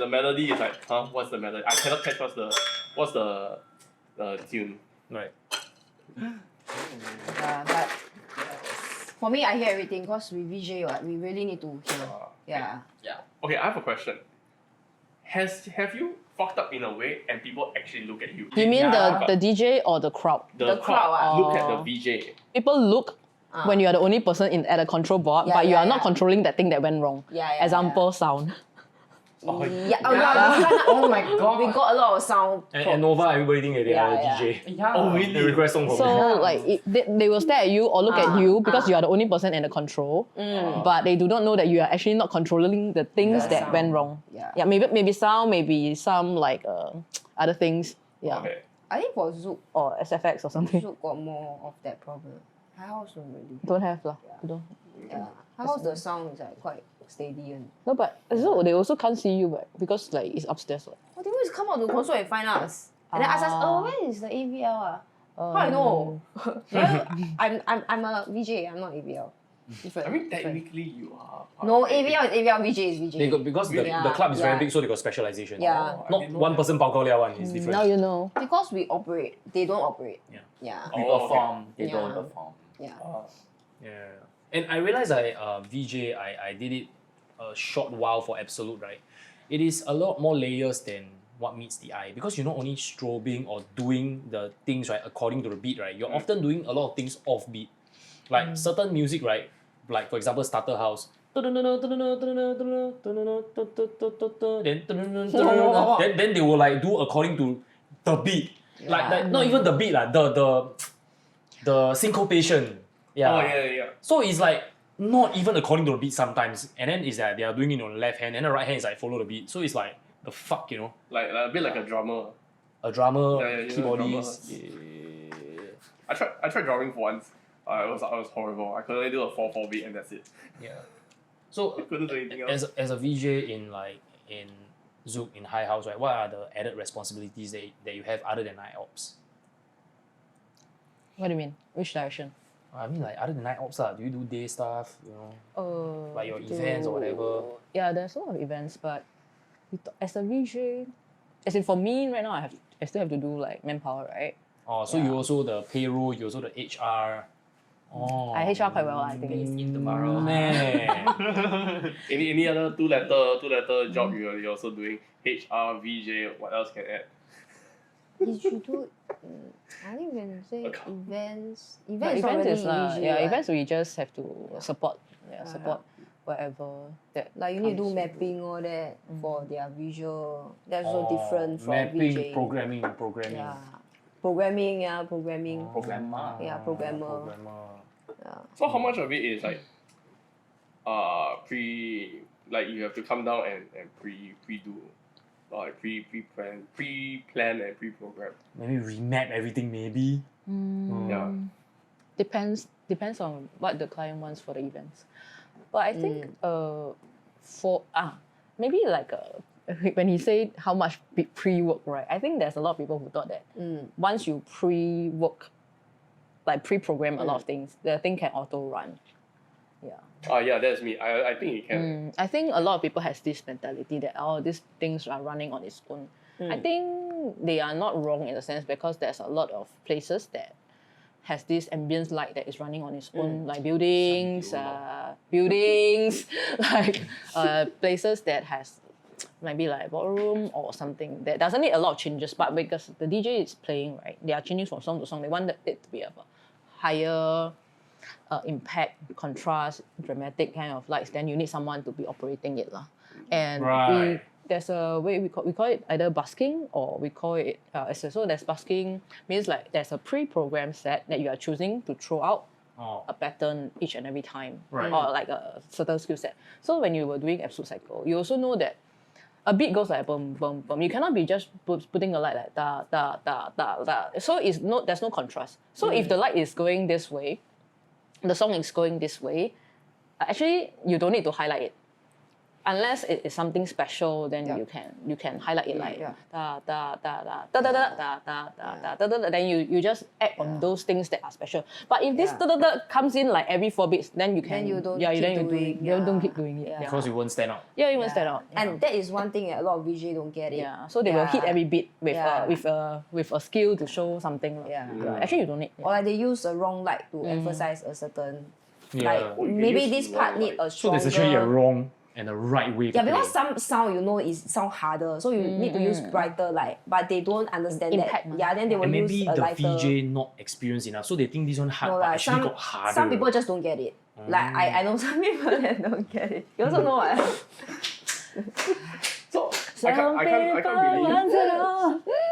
melody is like, what's the melody? I cannot catch what's the tune. Right. Yeah, but for me, I hear everything because we VJ, we really need to hear. Yeah. Okay, I have a question. Have you fucked up in a way and people actually look at you? You mean Yeah. the DJ or the crowd? The crowd, look at the VJ. People look when you are the only person at a control board, but you are not controlling that thing that went wrong. Yeah. Example, sound. Oh my god. We got a lot of sound. And Nova, everybody think that they are a Yeah. DJ. Yeah. Oh, They really? request song from So me. like they will stare at you or look at you because you are the only person in the control, but they do not know that you are actually not controlling the things that sound. went wrong. Yeah. Maybe sound, maybe some like other things. Yeah, Okay. I think for Zouk, or SFX or something. Zouk got more of that problem. HIGHHOUSE don't really. Don't have lah. Don't. Yeah. HIGHHOUSE the sound is like quite steady and. No, but so they also can't see you, but because like it's upstairs. What? What they always come out to the console and find us. And then ask us, where is the AVL? How I know? Well, I'm a VJ, I'm not AVL. Different. I mean, technically you are. No, AVL is AVL, VJ is VJ. They got, because the club is very big, so they got specialization. Yeah. Not one person bao gao liao one is different. Now you know. Because we operate, they don't operate. Yeah. Yeah. We Oh, perform, they Yeah. don't perform. Yeah. Yeah. And I realized VJ, I did it a short while for Absolute, right? It is a lot more layers than what meets the eye, because you're not only strobing or doing the things right according to the beat, right? You're often doing a lot of things off beat. Like certain music, right? Like for example, Starter House. Then they will like do according to the beat. Like not even the beat, the syncopation. Yeah. Oh yeah. So it's like not even according to the beat sometimes. And then it's like they are doing it on the left hand and the right hand is like follow the beat. So it's like the fuck, you know? Like a bit like a drummer. A drummer, Yeah, you know, keyboardist. drummers. I tried drumming once. I was horrible. I could only do a 4/4 beat and that's it. Yeah. So I couldn't do anything else. as a VJ in Zouk, in HIGHHOUSE, right? What are the added responsibilities that you have other than night ops? What do you mean? Which direction? I mean, like other than night ops, do you do day stuff? You know, like your to- events or whatever. Yeah, there's a lot of events, but as a VJ, as in for me right now, I still have to do like manpower, right? Oh, so you also the payroll, you also the HR. Oh, I HR quite well, I think. In tomorrow. man. Any other two letter job you're also doing? HR, VJ, what else can add? You should do. I think when you say events, But events not events really is VJ, yeah, right? events we just have to support, support whatever that. Like you need to do comes. mapping all that for their visual. That's so different from mapping, VJ. programming. Yeah. Programming. Programmer. Yeah, programmer. Programmer. Yeah. So how much of it is like like you have to come down and pre-do, like pre-plan and pre-program. Maybe remap everything, maybe. Yeah. Depends on what the client wants for the events. But I think for maybe like when he said how much pre-work, right? I think there's a lot of people who thought that once you pre-work, like pre-program a lot of things, the thing can auto-run. Yeah. Yeah, that's me. I think it can. I think a lot of people has this mentality that these things are running on its own. I think they are not wrong in a sense because there's a lot of places that has this ambience light that is running on its own, like buildings, like places that has maybe like ballroom or something that doesn't need a lot of changes, but because the DJ is playing, right, they are changing from song to song. They want it to be of a higher impact, contrast, dramatic kind of lights. Then you need someone to be operating it, lah. And there's a way we call it either busking or we call it so there's busking means like there's a pre-programmed set that you are choosing to throw out a pattern each and every time, or like a certain skill set. So when you were doing absolute cycle, you also know that a beat goes like boom, boom, boom. You cannot be just putting a light like da, da, da, da, da. So there's no contrast. So if the light is going this way, the song is going this way, actually you don't need to highlight it. Unless it is something special, then you can highlight it like da da da da da da da da da da da. Then you just add on those things that are special. But if this da da da comes in like every 4 beats, then you can you don't don't keep doing it. Because you won't stand out. Yeah, you won't stand out. And that is one thing that a lot of VJ don't get it. Yeah, so they will hit every beat with a skill to show something. Yeah. Actually, you don't need. Or like they use the wrong light to emphasize a certain like maybe this part need a So stronger. there's actually a wrong and a right way to play. because some sound is sound harder, so you need to use brighter light, but they don't understand Impact, that. Yeah, then they will And maybe use a the lighter. VJ not experienced enough, so they think this one hard, No, but like, actually got harder. some people just don't get it. Like I know some people that don't get it. You also know what? So I can't believe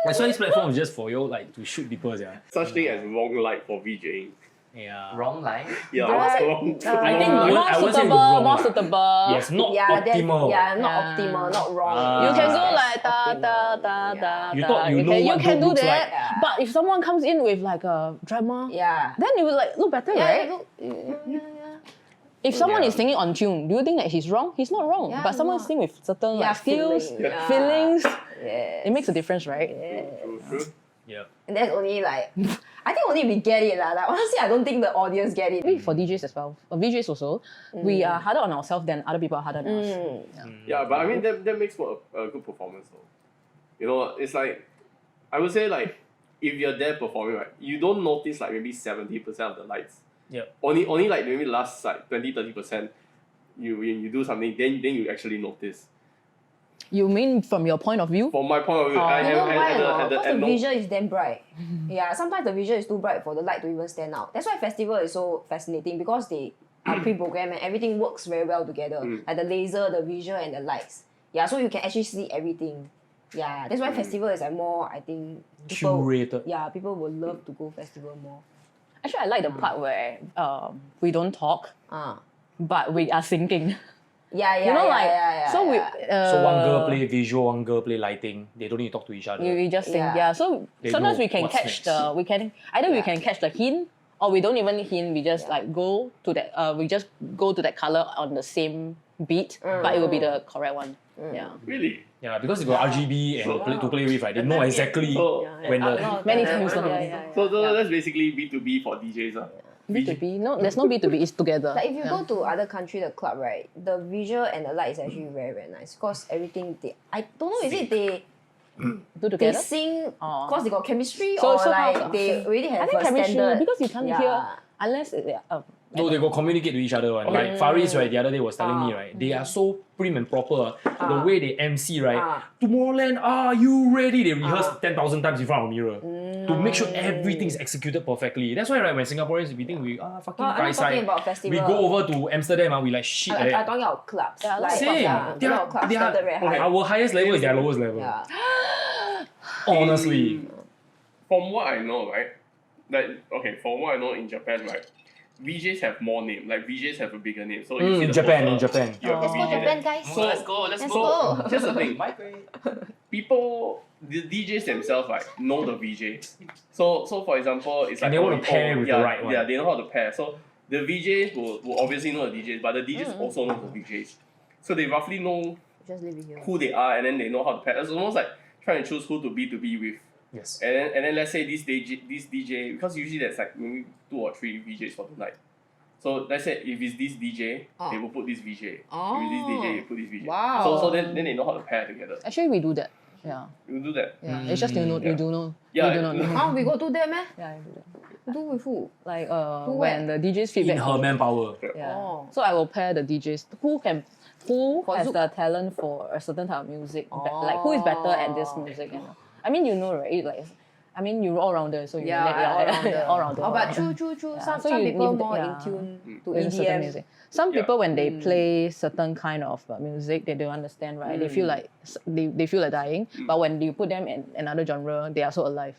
That's why this platform is just for you, like to shoot people, yeah. such thing as wrong light for VJing. Yeah. Wrong line. Yeah, I wrong. think More I won't say suitable, wrong, more lah. suitable. Yes, not Yeah, optimal. not optimal, not wrong. Ah. You can go Yes. like da da da da. You da. thought you know you what can good do looks that. like. Yeah. But if someone comes in with like a drama, Yeah. then it will like look better, Yeah, right? yeah. If someone is singing on tune, do you think that he's wrong? He's not wrong. Yeah, But someone no. sing with certain Yeah, like skills, feeling. feelings, Yes. it makes a difference, right? True. Yeah. And that's only like, I think only we get it lah. Like honestly, I don't think the audience get it. Maybe for DJs as well, for VJs also, we are harder on ourselves than other people are harder on us. Yeah, but I mean that makes for a good performance though. You know, it's like I would say like if you're there performing, right, you don't notice like maybe 70% of the lights. Yeah. Only like maybe last like 20-30% when you do something, then you actually notice. You mean from your point of view? From my point of view, I You know why or not? had Because the no- visual is damn bright. Yeah, sometimes the visual is too bright for the light to even stand out. That's why festival is so fascinating because they are pre-programmed and everything works very well together. Like the laser, the visual, and the lights. Yeah, so you can actually see everything. Yeah, that's why festival is like more, I think, people, Curated. yeah, people will love to go festival more. Actually, I like the part where we don't talk, Ah. but we are syncing. Yeah, yeah, You know, yeah, like yeah, so yeah. So one girl play visual, one girl play lighting. They don't need to talk to each other. we just sing. Yeah. Yeah. So They sometimes know we can what's catch next. we can catch the hint, or we don't even hint. We just like go to that. We just go to that color on the same beat, but it will be the correct one. Yeah. Really. Yeah, because they got RGB and to play with, right? They know exactly So when the Many times. so that's basically B2B for DJs. B2B. No, there's no B2B. It's together. Like if you go to other country, the club, right, the visual and the light is actually very, very nice. Because everything I don't know, is it they do together. sing Oh. because they got chemistry So- or so like how- they already have I think a chemistry standard. because you can't Yeah. hear unless no, they go communicate to each other. One. Like Faris, right, the other day was telling me, right, they are so prim and proper. The way they MC, right, Tomorrowland, are you ready? They rehearse 10,000 times in front of a mirror to make sure everything is executed perfectly. That's why, right, when Singaporeans, we think we fucking I'm not talking about festival. we go over to Amsterdam, we like shit. I'm talking about clubs. Yeah, like, Same. yeah, They are- clubs they are- standard very high. Our highest level is their lowest level. Yeah. Honestly. From what I know, right, from what I know in Japan, right, VJs have more name. Like VJs have a bigger name. So you see In the Japan, poster, in Japan. you have a Let's go VJ Japan, there. guys. So Let's go. Let's here's the thing. Migrate. People, the DJs themselves, like know the VJ. So for example, it's like And they want to pair with the right one. Yeah, they know how to pair. So the VJs will obviously know the DJs, but the DJs also know the VJs. So they roughly know Just leave it here. who they are, and then they know how to pair. It's almost like trying to choose who to be with. Yes. And then let's say this DJ, because usually there's like maybe 2 or 3 VJs for the night. So let's say if it's this DJ, they will put this VJ. If it's this DJ, they put this VJ. Wow. So then they know how to pair together. Actually, we do that. Yeah. You do that. Yeah. It's just you know. You do know. Yeah, You do not know. Huh? We go do that, man? Yeah, I do that. Do with who? Like Who when the DJs feedback. In her manpower. Yeah. Oh. So I will pair the DJs who can who For has Zouk. the talent for a certain type of music. Like who is better at this music? And I mean, you know, right? Like, I mean, you're all rounder, so you all rounder. Oh, but true. Yeah, so Some you people need- more yeah. in tune to With certain EDM. music. Some people when they play certain kind of music, they don't understand, right? They feel like they feel like dying. But when you put them in another genre, they are so alive.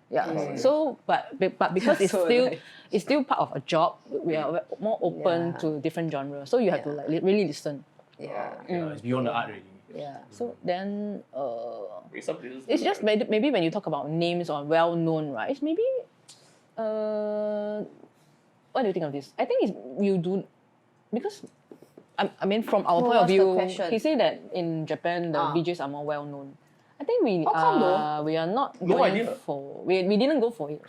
Yeah. So, but because it's So still alive. it's still part of a job, we are more open to different genres. So you have to like really listen. Yeah. It's beyond the art already. Yeah. So then, Some places it's do, just right? maybe when you talk about names or well known, right? It's maybe, what do you think of this? I think it's you do, because, I mean from our point of what's the view, question? he said that in Japan the Ah. VJs are more well known. I think we How come though? we are not No going idea. for we didn't go for it.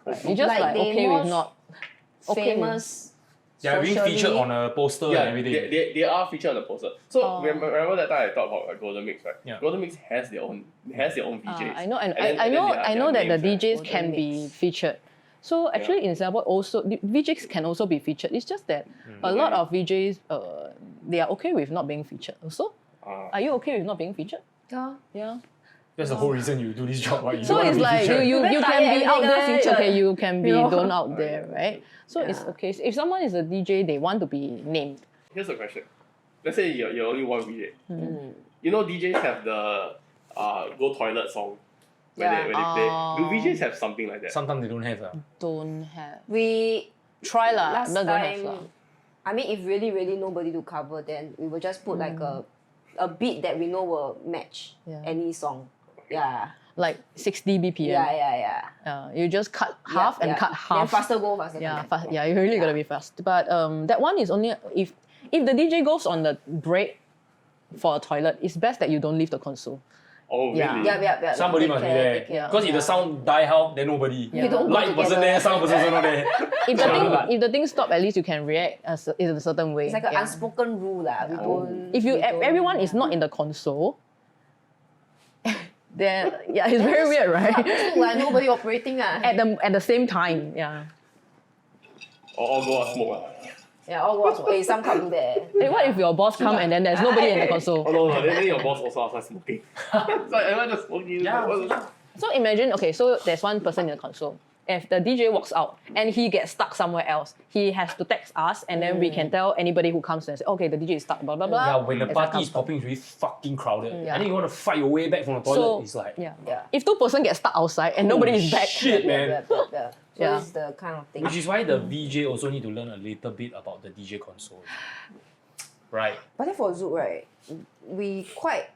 Right? We just Like like they okay more with not okay with- Famous. They're being socially- featured on a poster Yeah, and everything. they are featured on the poster. So remember that time I talked about Golden Mix, right? Yeah. Golden Mix has their own VJs. I know, and then- I then know, they have I their know that the names, right? DJs can be featured. So actually, in Singapore, also the VJs can also be featured. It's just that a lot of VJs, they are okay with not being featured. Also, are you okay with not being featured? Yeah. Yeah. That's the whole reason you do this job, right? You So don't wanna it's be like featured. you Very can tired be every out day there. featured. Okay, you can be You know? don't out there, right? So it's okay. If someone is a DJ, they want to be named. Here's a question. Let's say you're only one VJ. You know DJs have the go toilet song. When Yeah. they play. Do VJs have something like that? Sometimes they don't have. Don't have. We Try lah. last Don't have time. lah. I mean, if really nobody to cover, then we will just put like a beat that we know will match Yeah. any song. Yeah. Like 60 BPM. Yeah. You just cut half and cut half. Then faster go, faster Yeah, come back. fast, yeah, you really gotta be fast. But that one is only if the DJ goes on the break for a toilet, it's best that you don't leave the console. Oh, really? Yeah. Yeah. Somebody Take must be care, there. take care. Because if the sound die out, then nobody. You don't go Light person together. there, sound person also not there. If the thing stop, at least you can react in a certain way. It's like an yeah. unspoken rule lah. We don't. If we don't- everyone is not in the console, then yeah, it's very weird, right? Look like nobody operating ah. At the same time, yeah. Or go out smoke. Yeah, all was hey, some come there. Hey, what if your boss come and then there's nobody in the Oh console? no, then your boss also outside smoking. So everyone just smoking. Yeah. So imagine, okay, so there's one person in the console. If the DJ walks out and he gets stuck somewhere else, he has to text us and then we can tell anybody who comes and say, okay, the DJ is stuck, blah, blah, blah. Yeah, when the As I party come is popping, it's really fucking crowded. Yeah. And then you want to fight your way back from the toilet, So, it's like, yeah. Yeah. If two person get stuck outside and nobody is back, shit, man. So Yeah. it's the kind of thing. Which is why the VJ also need to learn a little bit about the DJ console. Right. But then for Zouk, right, we quite.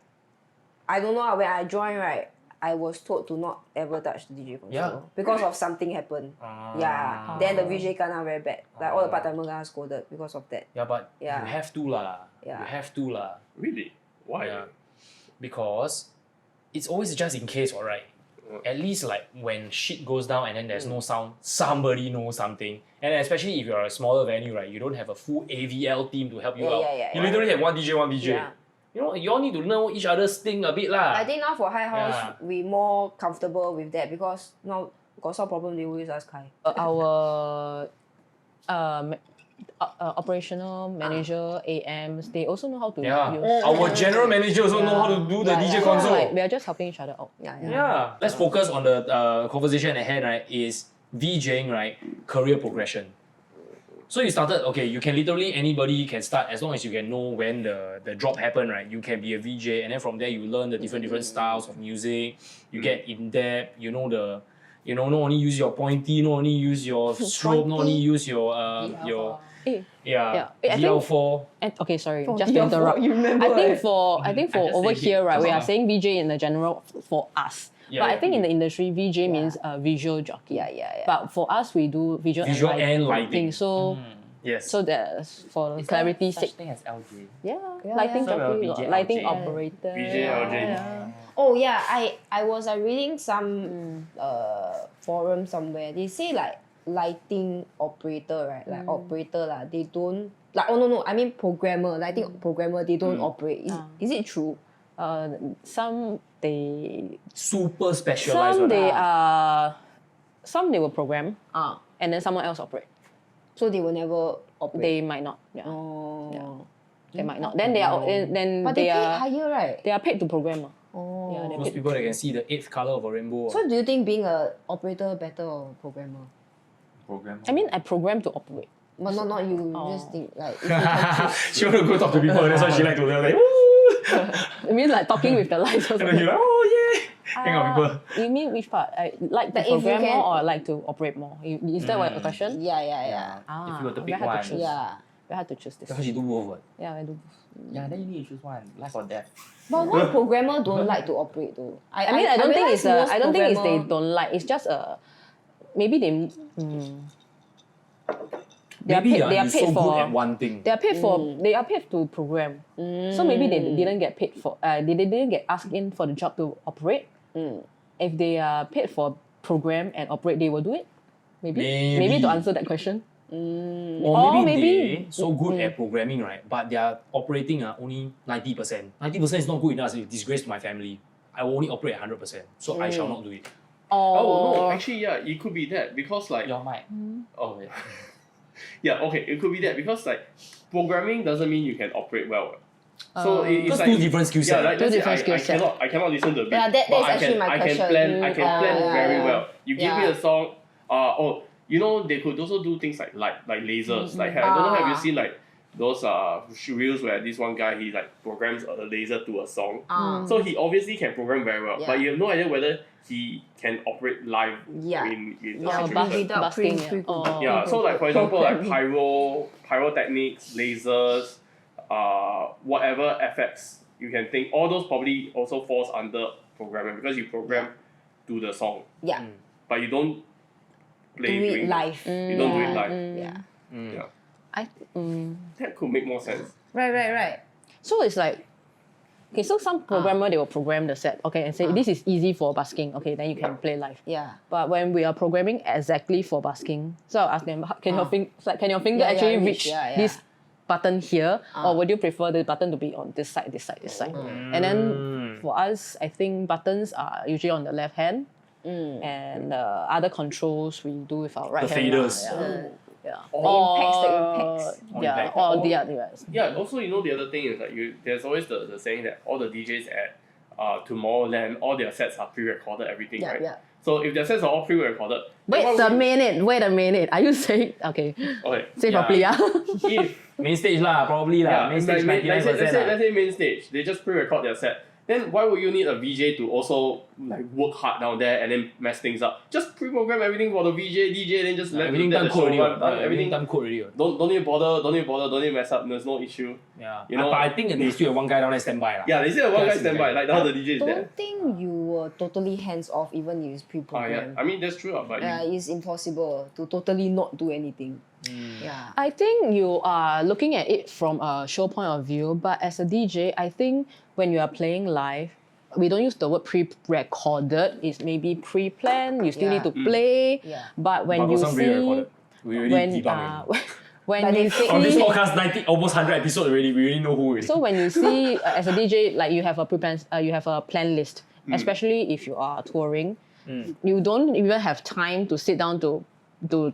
I don't know when I joined, right, I was told to not ever touch the DJ console Yeah. because of something happened. Yeah. Then the VJ kena very bad. Like all the part timers kena scolded because of that. Yeah, but Yeah. you have to lah. Yeah. You have to lah. Really? Why? Yeah. Because it's always just in case, alright. At least like when shit goes down and then there's no sound, somebody knows something. And especially if you're a smaller venue, right, you don't have a full AVL team to help you out. You literally have one DJ. Yeah. You know, you all need to know each other's thing a bit lah. I think now for High House, Yeah. we more comfortable with that because now got some problem they will use us Sky. our operational manager, AMs, they also know how to Yeah. use. Our general manager also know how to do the DJ console. Like, we are just helping each other out. Yeah. Let's focus on the conversation at hand, right? Is VJing, right? Career progression. So you started, okay, you can literally, anybody can start as long as you can know when the drop happened, right? You can be a VJ and then from there you learn the different styles of music. You get in depth, you know not only use your pointy, not only use your strobe, not only use your Eh, yeah, I think- DL4. And, okay, sorry, just to interrupt. I think for I just over say here, right, we are just- saying VJ in the general for us. Yeah, But I yeah. think in the industry, VJ means visual jockey. Yeah. But for us, we do visual And lighting. So, Yes. so that's for Is clarity's there such sake. thing as LJ? Yeah, lighting So we'll jockey, VJ, lighting LJ. operator. VJ, LJ. Yeah. Oh yeah, I was reading some forum somewhere. They say like lighting operator, right? Like operator lah. They don't like no. I mean programmer, lighting programmer. They don't operate. Is it true? Some they Super specialized. some one. they are some they will program Ah, and then someone else operate. so they will never operate. They might not. Yeah. Oh. Yeah. They might not. Then they are then But they pay higher, right? they are paid to program. Oh. Yeah, they're Those paid. people that can see the eighth color of a rainbow. So do you think being a operator better or programmer? Program. I mean, I program to operate. But not you. Oh. Just think like if you can choose. she want to go talk to people, that's why she like to tell like, I mean, like talking with the lights or and then something. you're like, oh yeah. Hang out with people. You mean which part? I like to Like if you program can- more or I like to operate more? Is that what your question? Yeah. Ah, If you were to very pick hard one. to choose. Yeah. Very hard to choose this. That's why she do both. What? Yeah, I do. Yeah, then you need to choose one. Life or death. But why programmer don't like to operate though? I mean, I don't think it's realize most I don't think it's they programmer- don't like. It's just maybe they. They are Maybe paid. They are you're paid so for. good at one thing. They are paid for. They are paid to program. So maybe they didn't get paid for. They didn't get asked in for the job to operate. If they are paid for program and operate, they will do it. Maybe to answer that question. Or maybe maybe- they so good at programming, right? But they are operating only 90%. 90% is not good enough. It's a disgrace to my family. I will only operate 100%. So I shall not do it. Oh no, actually yeah, it could be that because like Your mic. oh yeah. Yeah, okay, it could be that because like programming doesn't mean you can operate well. So it's Because like two different skill yeah, sets. like Two let's say different skill set. I cannot listen to a beat. Yeah, but that's I actually can my I question. can plan I can plan very well. You give me Yeah. a song, you know they could also do things like lasers. Like I don't know, have you seen like those reels where this one guy he like programs a laser to a song. So he obviously can program very well, but Yeah. you have no idea whether he can operate live Yeah. in Yeah, situations. without busking. pre- Oh. Yeah, so like for example like Programming. pyrotechnics, lasers, whatever effects you can think, all those probably also falls under programming because you program to the song, Yeah. but you don't play Do it during- live. You don't do it live. Yeah. Yeah, I that could make more sense. Right. So it's like, okay, so some programmer they will program the set, okay, and say this is easy for busking, okay, then you can play live. Yeah. But when we are programming exactly for busking, so I'll ask them, can your finger Yeah, actually yeah, reach yeah. this button here, or would you prefer the button to be on this side? And then for us, I think buttons are usually on the left hand, and other controls we do with our right The hand. faders. Yeah. Impacts the impacts. Yeah, Impact. or the other. Yeah, also you know the other thing is that there's always the saying that all the DJs at Tomorrowland, all their sets are pre-recorded, everything, Yeah, right? yeah. So if their sets are all pre-recorded, then Wait a minute. Are you saying, okay, Okay. say properly, yeah? If Main stage lah, probably lah. yeah, Main stage let's 99% say lah. main stage, they just pre-record their set. Then why would you need a VJ to also like work hard down there and then mess things up? Just pre-program everything for the DJ, then just let Everything let done the code show already. run. Everything Everything done code already. don't need bother, don't need mess up. There's no issue. Yeah. You know- But I think they still have one guy down there standby lah. Yeah, they still have one guy Yes, standby. okay. Like now the DJ is there. Don't think you were totally hands off even if it's Yeah. pre-programmed. I mean that's true, but Yeah, it's impossible to totally not do anything. Mm. Yeah. I think you are looking at it from a show point of view, but as a DJ, I think when you are playing live, we don't use the word pre-recorded. It's maybe pre-planned. You still Yeah. need to play. Yeah. But when But you got some see pre-recorded. We already when debunked when But you they fake On this see podcast, 90 almost 100 episodes already. We already know who it is. so when you see as a DJ, like you have a you have a plan list, especially if you are touring, you don't even have time to sit down to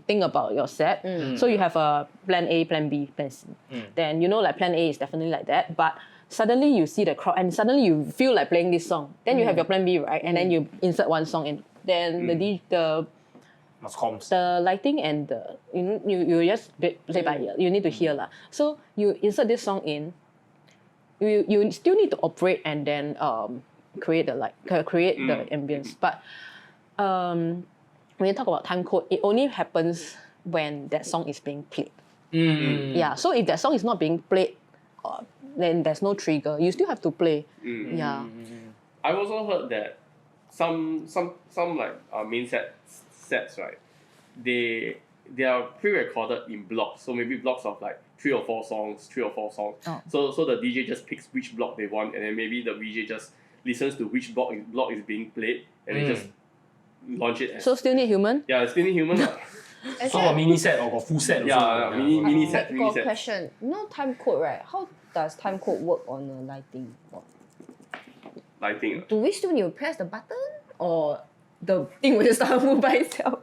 think about your set. So you have a plan A, plan B, plan C. Then you know like plan A is definitely like that, but suddenly you see the crowd and suddenly you feel like playing this song. Then you have your plan B, right? And then you insert one song in. Then the Must comms. the lighting and the you just play by ear. You need to hear lah. So you insert this song in. You still need to operate and then create the the ambience. But when you talk about time code, it only happens when that song is being played. Yeah. So if that song is not being played, then there's no trigger. You still have to play. Yeah. I've also heard that some like main sets, right? They are pre-recorded in blocks. So maybe blocks of like 3 or 4 songs. Oh. So the DJ just picks which block they want, and then maybe the VJ just listens to which block is being played, and they just launch it. As, So still need human. yeah, still need human. lah. So a mini set or got full set also. Yeah, mini set, mini Got a set. question. You know time code, right? How does time code work on the lighting? Lighting. Do we still need to press the button or the thing will just start move by itself?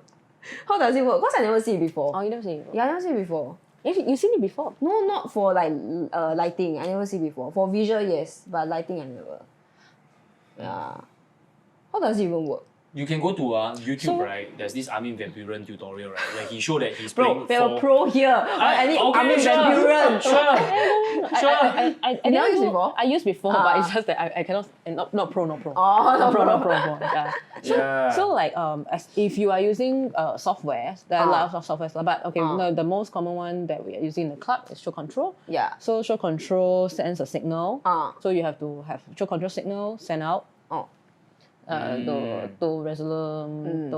How does it work? Because I never see it before. Oh, you never see. Yeah, I never see it before. You seen it before? No, not for like lighting. I never see before. For visual, yes, but lighting I never. Yeah. How does it even work? You can go to YouTube, right? There's this Armin van Buuren tutorial, right? Where he showed that he's playing We're a four. pro here. I need okay, Armin van Buuren. Sure. I never never used before? I used before, but it's just that I cannot. Not pro. Oh, Not pro. no Pro. Yeah. Yeah. So like if you are using software, there are lots of software, but okay, the most common one that we are using in the club is show control. Yeah. So show control sends a signal. So you have to have show control signal send out. To Resolume,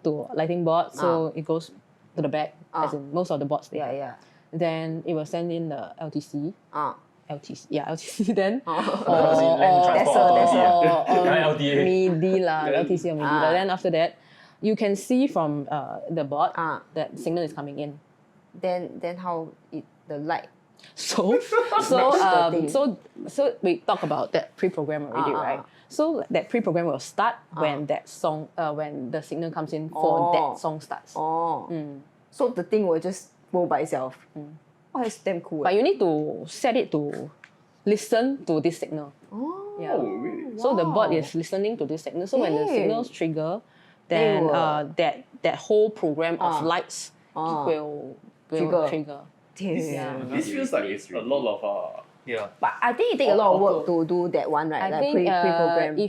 to lighting board, so it goes to the back, as in most of the boards there. Yeah. Then it will send in the LTC. LTC then. LTA. MIDI lah, LTC or MIDI. Then after that, you can see from the board that signal is coming in. Then how the light? So we talk about that pre-program already, right? So that pre-program will start when that song, when the signal comes in for that song starts. So the thing will just go by itself. Oh, it's damn cool. But you need to set it to listen to this signal. Yeah. Really? So the board is listening to this signal. So when the signals trigger, then that whole program of lights will trigger. Damn. This feels like it's a lot of Yeah. But I think it takes a lot of work to do that one, right? I Like think pre-program.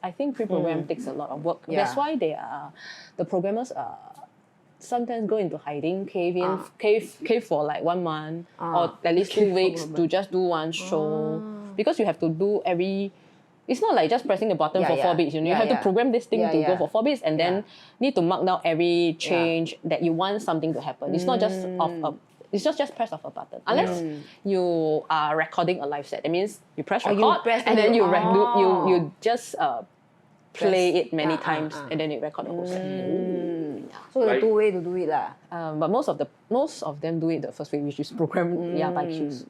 I think pre-program takes a lot of work. Yeah. That's why the programmers sometimes go into hiding, cave for like 1 month or at least 2 weeks to just do one show, because you have to do every. It's not like just pressing the button for 4 beats. You have to program this thing to go for 4 beats, and then need to mark down every change that you want something to happen. It's not just it's just press of a button. Unless you are recording a live set. It means you press record and then you just play it many times and then you record the whole set. So the 2 way to do it lah. But most of them do it the first way, which is program by cues.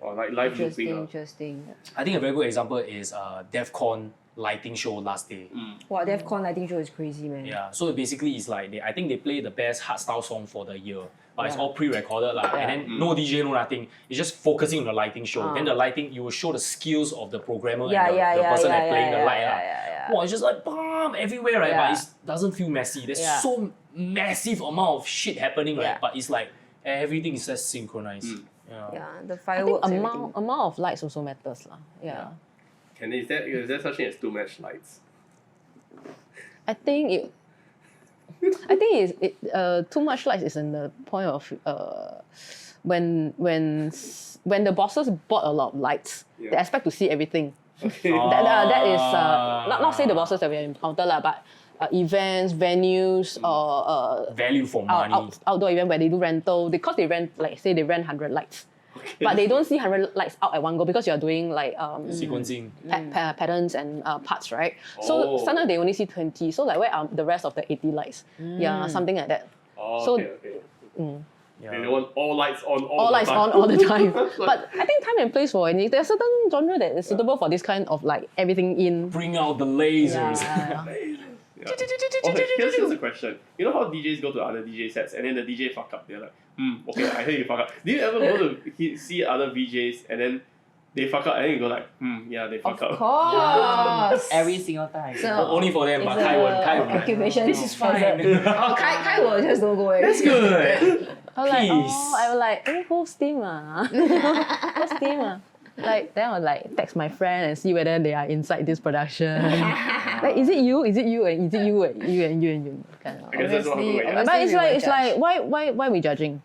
or like live looping. Interesting. I think a very good example is DevCon lighting show last day. Wow, DevCon lighting show is crazy, man. Yeah, so basically it's like I think they play the best hardstyle song for the year. But it's all pre-recorded and then no DJ, no nothing. It's just focusing on the lighting show. Then the lighting, you will show the skills of the programmer and the person that playing the light. Wow, it's just like bam everywhere, right? But it doesn't feel messy. There's so massive amount of shit happening, right? But it's like everything is just synchronized. Yeah, the I think fireworks. amount of lights also matters lah. Yeah. Is there such thing as too much lights? I think too much lights is in the point of when the bosses bought a lot of lights, they expect to see everything. Okay. That is not say the bosses that we encounter lah, but events, venues, or value for money. Outdoor event where they do rental, because they rent, like say they rent 100 lights. Okay. But they don't see 100 lights out at one go because you're doing like sequencing patterns and parts, right? So sometimes they only see 20. So like where are the rest of the 80 lights? Yeah, something like that. Okay. They want all lights on all lights on all the time. But I think time and place for it. There's a certain genre that is suitable for this kind of like everything in. Bring out the lasers. Okay, here's a question. You know how DJs go to other DJ sets and then the DJ fuck up? They're like, okay, I heard you fuck up. Do you ever go to see other VJs and then they fuck up and then you go like, yeah, they fuck up? Of course. Every single time. So Only for them, but Kai won't. Occupation. This is fine. Kai will just don't go. That's good. I was like, who's team who's team Like then I would like text my friend and see whether they are inside this production. Like, is it you? Is it you? And is it you? And you? Kind of. I guess that's what happened. But it's like why are we judging?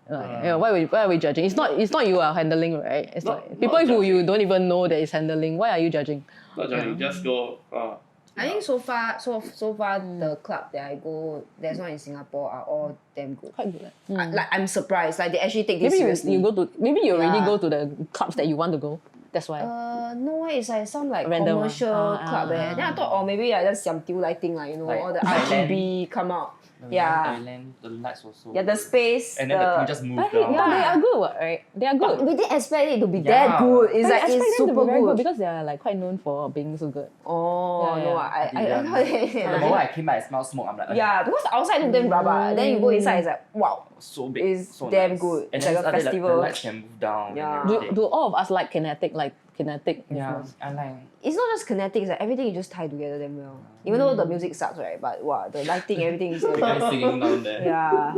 Like, why are we judging? It's not you are handling, right? It's like people who you don't even know that is handling. Why are you judging? Not judging, just go. I think so far the club that I go, there's one in Singapore, are all damn good. Quite good. Like I'm surprised. Like they actually take this seriously. Maybe you already go to the clubs that you want to go. That's why. No, it's like some like random commercial club. Then I thought, maybe I just siam lighting, like all the RGB come out. Yeah. Thailand, the lights were so Yeah, the good. space. And then the thing just moved But down. yeah, they are good, right? They are good. But we didn't expect it to be Yeah. that good. It's But I like expect it's them to super be very good. because they are like quite known for being so good. Oh Yeah, no, yeah. I didn't. thought So the moment yeah. I came back, I smelled smoke. I'm like, Yeah, because outside look damn rubber. Then you go inside, it's like wow, so big, it's so damn nice. good. And It's then like a suddenly, festival. the lights can move down. Yeah. And everything. Do all of us like kinetic Yeah, movements? I like. It's not just kinetic, it's like everything is just tied together damn well. Even though the music sucks, right? But wow, the lighting, everything is The damn guy singing down there. Yeah.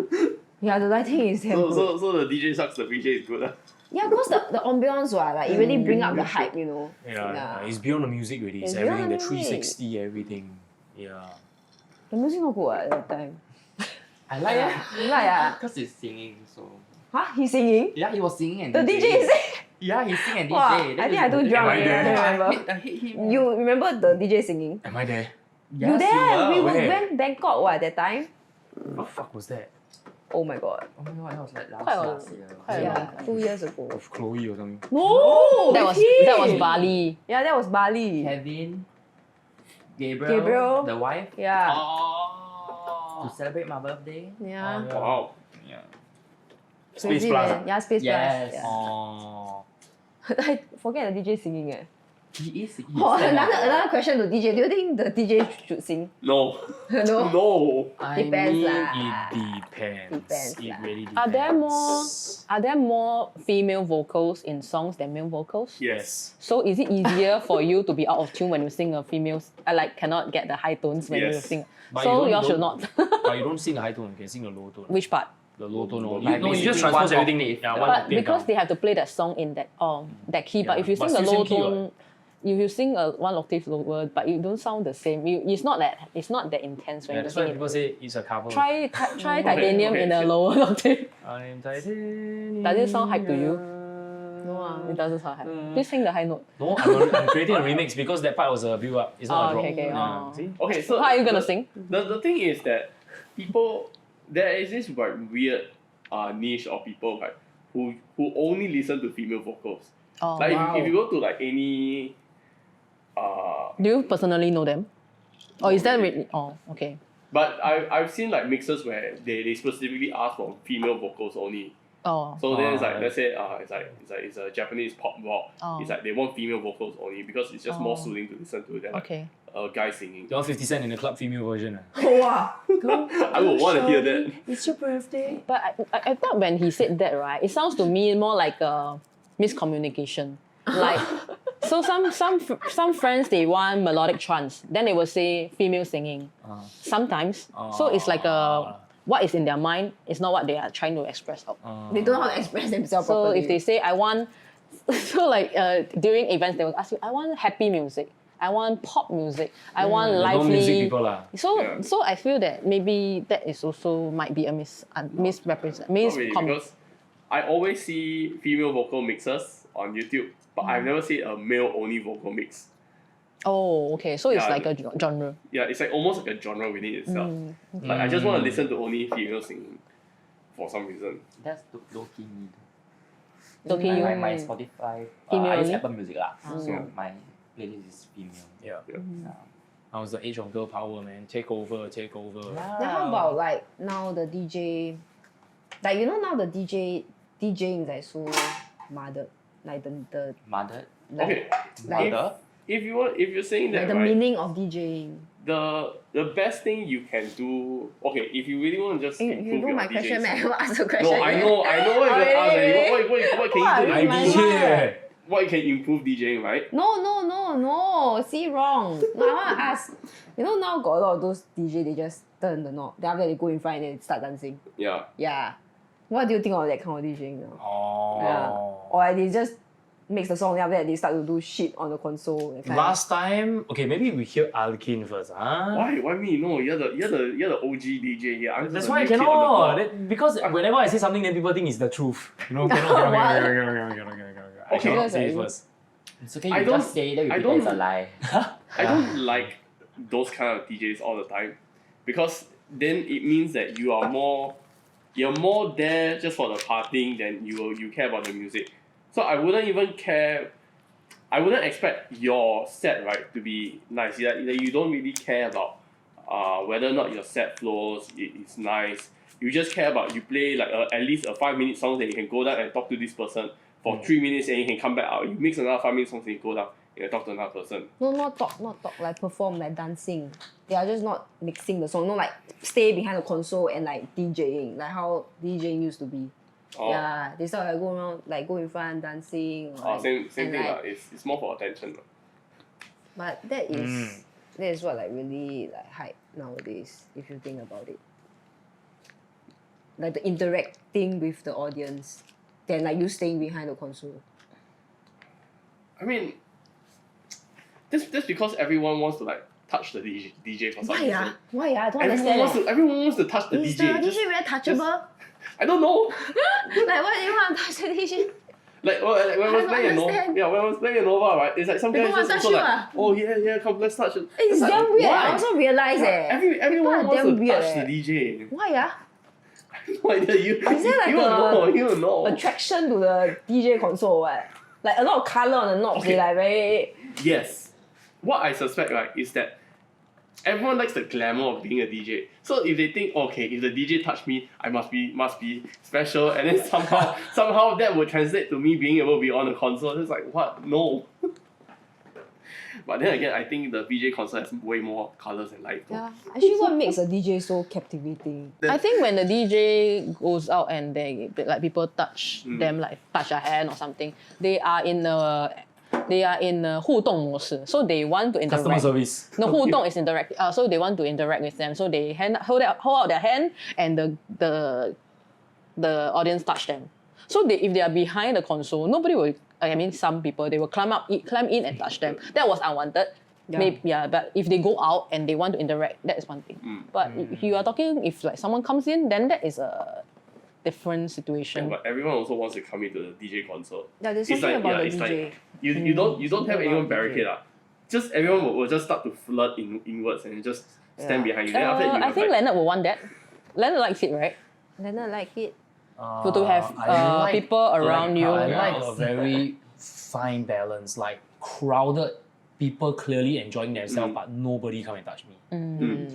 Yeah, the lighting is damn good. So the DJ sucks, the VJ is good. Yeah, because the ambience, like it really bring up the hype, you know. Yeah, it's beyond the music really. It's It's everything, the beyond the music. 360, everything. Yeah. The music not good at that time. I like it. You like Because he's singing, so. Huh? He's singing? Yeah, he was singing and The DJ is Yeah, he sing and DJ. Wow, Then I think he's I too like, drunk already, I don't remember. I hate him. You remember the DJ singing? Am I there? Yes, you there? We Where? went Bangkok at that time. What the fuck was that? Oh my god. Oh my god, that was like Quite a- last year. quite a Yeah, long 2 years ago. Of Chloe or something. No! That was him. Bali. Yeah, that was Bali. Kevin, Gabriel, Gabriel. the wife, Yeah. to celebrate my birthday. Yeah. Wow. Yeah. Space Crazy, Plus. man. Yeah, Space Yes. Plus. Yeah. Oh. I forget the DJ singing eh. He is. He Oh, sang another question to DJ. Do you think the DJ should sing? No. No? No. I Depends mean, lah. it depends. Depends It lah. really depends. Are there more female vocals in songs than male vocals? Yes. So is it easier for you to be out of tune when you sing a female? I like cannot get the high tones when you Yes. sing. But So you y'all don't- should not. But you don't sing the high tone, you can sing the low tone. Which part? The low tone. No, Like you just basically transpose one everything. octave. Yeah, one But octave because down. they have to play that song in that key. But Yeah, if you but sing the still low same key, tone, if you sing a one octave lower, but you don't sound the same. It's not that intense when Yeah, you that's why sing it. people say it's a cover. Try titanium okay, in a shit. lower octave. I'm titanium. Does it sound hype to you? No. It doesn't sound hype. Please sing the high note. No, I'm creating a remix because that part was a build up. It's not a drop. okay. Yeah, Oh. see? Okay, so How are you gonna the- sing? The thing is that people, there is this like weird niche of people like who only listen to female vocals. Oh, Like wow. if you go to like any do you personally know them? Or is that really? Oh, okay. but I've seen like mixes where they specifically ask for female vocals only. Oh, So then it's like Oh, let's say it's a Japanese pop rock. Oh. It's like they want female vocals only because it's just more Oh. soothing to listen to than like okay. a guy singing. You want 50 Cent in the club female version? Wow. I would want to hear that. It's your birthday. But I thought when he said that, right, it sounds to me more like a miscommunication. Like, so some friends, they want melodic trance. Then they will say female singing. Sometimes. So it's like what is in their mind is not what they are trying to express out. They don't know how to express themselves So properly. if they say, I want, so like during events, they will ask you, I want happy music. I want pop music. I want The lively. non-music people lah. So, Yeah. so I feel that maybe that is also might be a misrepresent. Not really, because I always see female vocal mixes on YouTube, but I've never seen a male only vocal mix. Oh, okay. So it's Yeah, like a genre. Yeah, it's like almost like a genre within itself. Like I just want to listen to only female singing for some reason. That's low key me. Okay, I you like my Spotify. Female I use only? Apple Music lah. So Yeah. my playlist is female. Yeah. Yeah. Now it's the age of girl power, man. Take over. Then how about like now the DJ, like you know now the DJing is like so mother, like the Mother? like, Okay, like, Mother? if you're saying like that the right, meaning of DJing. the best thing you can do. Okay, if you really want to just improve You know your my DJing question, man. I skill- will ask the question. No, I know what you're gonna ask. really? Already. What can you do? What? I'm my here. What can improve DJing, right? No. See, wrong. No, I want to ask. You know now got a lot of those DJ, they just turn the knob. Then after that they go in front and then start dancing. Yeah. Yeah. What do you think of that kind of DJing now? Oh. Yeah. Or like they just mix the song, then after that they start to do shit on the console. that kind. Last time, okay, maybe we hear Alkin first, huh? Why me? No, you're the OG DJ here. I'm That's just a why I new kid on the cannot. block. Because whenever I say something, then people think it's the truth. You know, cannot. I Okay. cannot say it Because first. It's okay, I you don't- just say that you I pretend it's a don't- lie. I don't like those kind of DJs all the time because then it means that you're more there just for the partying than you care about the music. So I wouldn't even care. I wouldn't expect your set right to be nice. That you don't really care about whether or not your set flows is nice. You just care about you play like at least a 5-minute song that you can go down and talk to this person for 3 minutes and you can come back out. You mix another 5-minute songs and you go down and you talk to another person. No, not talk, like perform, like dancing. They are just not mixing the song. No, like stay behind the console and like DJing, like how DJing used to be. Oh. Yeah, they start like go around, like go in front dancing. Or, like, Same thing. like, It's more for attention. but that is what like really like hype nowadays, if you think about it. Like the interacting with the audience than like you staying behind the console. I mean, that's because everyone wants to like touch the DJ for some reason. Why I don't understand. Everyone wants to touch the Is DJ. the DJ really touchable? I don't know. Like why do you want to touch the DJ? Like, when I was playing a Nova, when I was playing a Nova, right? It's like some guys People just want also touch like, oh yeah, come let's touch it. It's like, damn weird. why? I also realize Everyone wants damn to weird, touch the DJ. Why yeah? No idea. You there like you don't know. Attraction to the DJ console, what? Like a lot of color on the knobs, Okay. they like very. Yes. What I suspect, right, is that everyone likes the glamour of being a DJ. So if they think, okay, if the DJ touch me, I must be special, and then somehow that would translate to me being able to be on the console. It's like, what? No. But then again, I think the VJ console has way more colors and light. Yeah. Actually, what makes a DJ so captivating? I think when the DJ goes out and they like people touch them, like touch a hand or something, they are in a 互動模式, so they want to interact. Customer service. No, 互動 is interact. So they want to interact with them. So they hold out their hand, and the audience touch them. So if they are behind the console, nobody will. I mean, some people they will climb in and touch them. That was unwanted. Yeah. But if they go out and they want to interact, that is one thing. But if you are talking, if like someone comes in, then that is a different situation. Yeah, but everyone also wants to come into the DJ console. Yeah, there's It's something like, about it's the DJ. like you don't have anyone barricade. Just everyone will just start to flirt inwards and just stand behind you. Then after that, you I think like, Leonard will want that. Leonard likes it, right? Leonard like it. To have people around you. I like a very fine balance, like crowded people clearly enjoying themselves, but nobody come and touch me.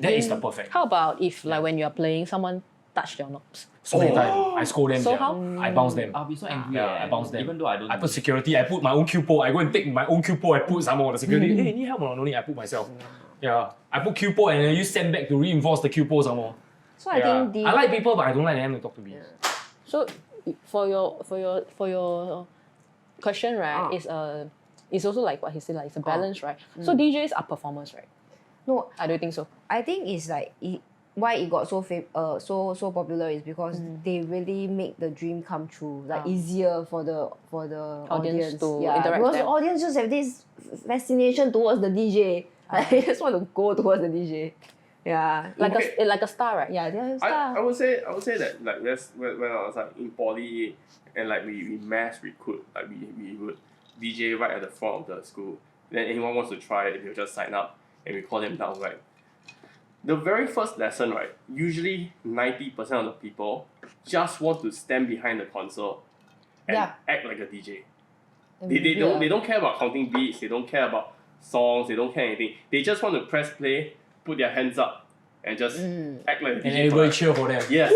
That is the perfect. How about if like when you are playing, someone touched your knobs? So many times I scold them. So sia. how? I bounce them. I'll be so angry. Yeah, I bounce them. Even though I don't. I put security. I put my own Q pole. I go and take my own Q pole. I put some more the security. Hey, need help or not? No need. I put myself. Yeah, I put Q pole and then use sandbag to reinforce the Q pole some more. So I think the I like people, but I don't like them to talk to me. So for your question, right, it's also like what he said, like it's a balance, right? So DJs are performers, right? no, I don't think so. I think it's like why it got so so popular is because they really make the dream come true, like easier for the audience to yeah, interact because with the them. audience just have this fascination towards the DJ. They just want to go towards the DJ. Yeah, Like a star, right? yeah, they're a star. I would say that like when I was like in poly and like we mass recruit, like we would DJ right at the front of the school. Then anyone wants to try it, they'll just sign up and we call them down, right? The very first lesson, right, usually 90% of the people just want to stand behind the console and act like a DJ. They don't care about counting beats, they don't care about songs, they don't care anything. They just want to press play, put their hands up, and just act like a DJ. And everybody cheer for them. Yes,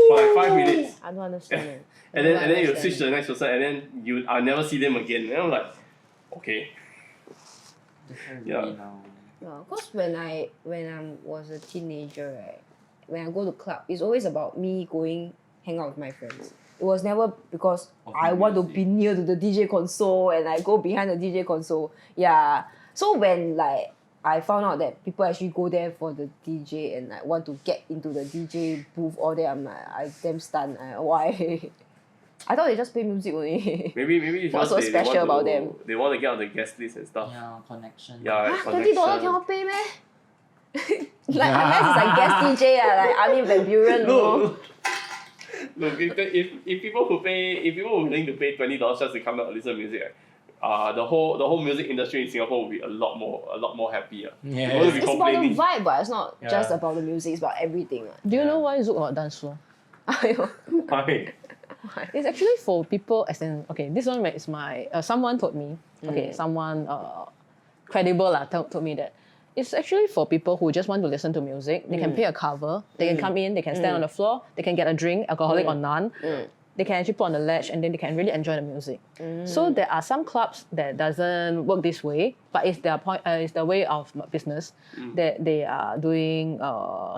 for like 5 minutes. I don't understand it. And then you switch to the next person, and then I'll never see them again. And I'm like, okay. Yeah. Because when I was a teenager, right, when I go to club, it's always about me going hang out with my friends. It was never because I want to be near to the DJ console and I go behind the DJ console. Yeah. So when like I found out that people actually go there for the DJ and like want to get into the DJ booth all day, I'm like I damn stunned. Why? I thought they just play music only. Maybe it's What's just so special about them? They want to get on the guest list and stuff. Yeah, connection. Yeah, $20 cannot pay meh? Like unless it's like guest DJ like Armin Van Buren. No. Look, if people who are willing to pay $20 just to come out and listen to music, the whole music industry in Singapore will be a lot more happier. Yeah. They won't be It's about the complaining. vibe, but it's not Yeah. just about the music. It's about everything. Do you know why Zouk got dance floor? Why? It's actually for people as in, okay, this one is my, someone told me, okay, someone credible told me that It's actually for people who just want to listen to music. They can pay a cover. They can come in. They can stand on the floor. They can get a drink, alcoholic or none. They can actually put on the ledge and then they can really enjoy the music. So there are some clubs that doesn't work this way, but it's their point. It's the way of business that they are doing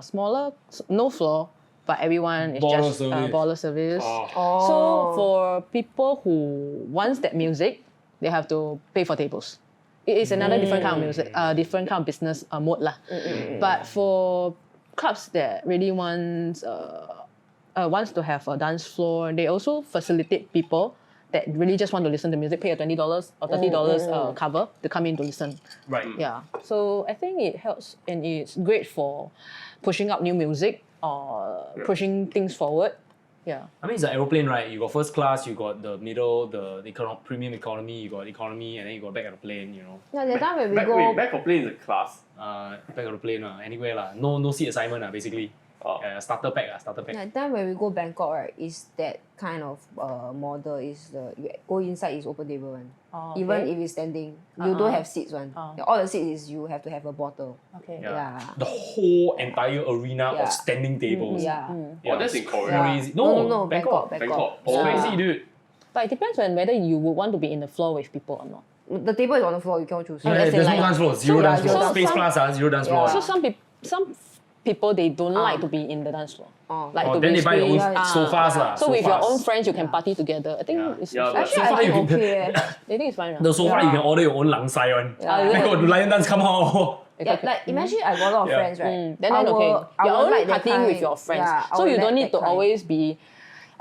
smaller, no floor, but everyone is just baller service. So for people who wants that music, they have to pay for tables. It is another different kind of music, different kind of business mode lah. But for clubs that really wants to have a dance floor, they also facilitate people that really just want to listen to music, pay a $20 or $30 cover to come in to listen. Right. Yeah. So I think it helps and it's great for pushing out new music or pushing things forward. Yeah. I mean, it's an aeroplane, right? You got first class, you got the middle, the premium economy, you got economy, and then you got back of the plane, you know. Yeah, that time when we go... Back of plane is a class. Back of the plane, anywhere lah. No seat assignment, basically. Starter pack. That time when we go Bangkok, right, is that kind of model, is you go inside is open table one. Even if it's standing, you don't have seats one. All the seats is you have to have a bottle. Okay. Yeah. The whole entire arena of standing tables. Yeah. Oh, that's in Korea. Crazy. No, Bangkok. Bangkok. It's crazy, dude. But it depends on whether you would want to be in the floor with people or not. The table is on the floor, you cannot choose. There's no dance floor, zero dance floor. so Space some- Plus, zero dance floor. So some people they don't like to be in the dance floor. Like to then be they buy their own squeezed. sofas lah. So with your sofas. own friends, you can party together. I think it's Yeah, but Actually, sofa I you think can- okay. they think it's fine. The sofa you can order your own langsai one. Yeah. Then got lion dance come out. Yeah, like imagine I got a lot of friends, right? Then I okay. will- I You're will only like that partying with kind. your friends. Yeah, I so will you like don't need that to kind. always be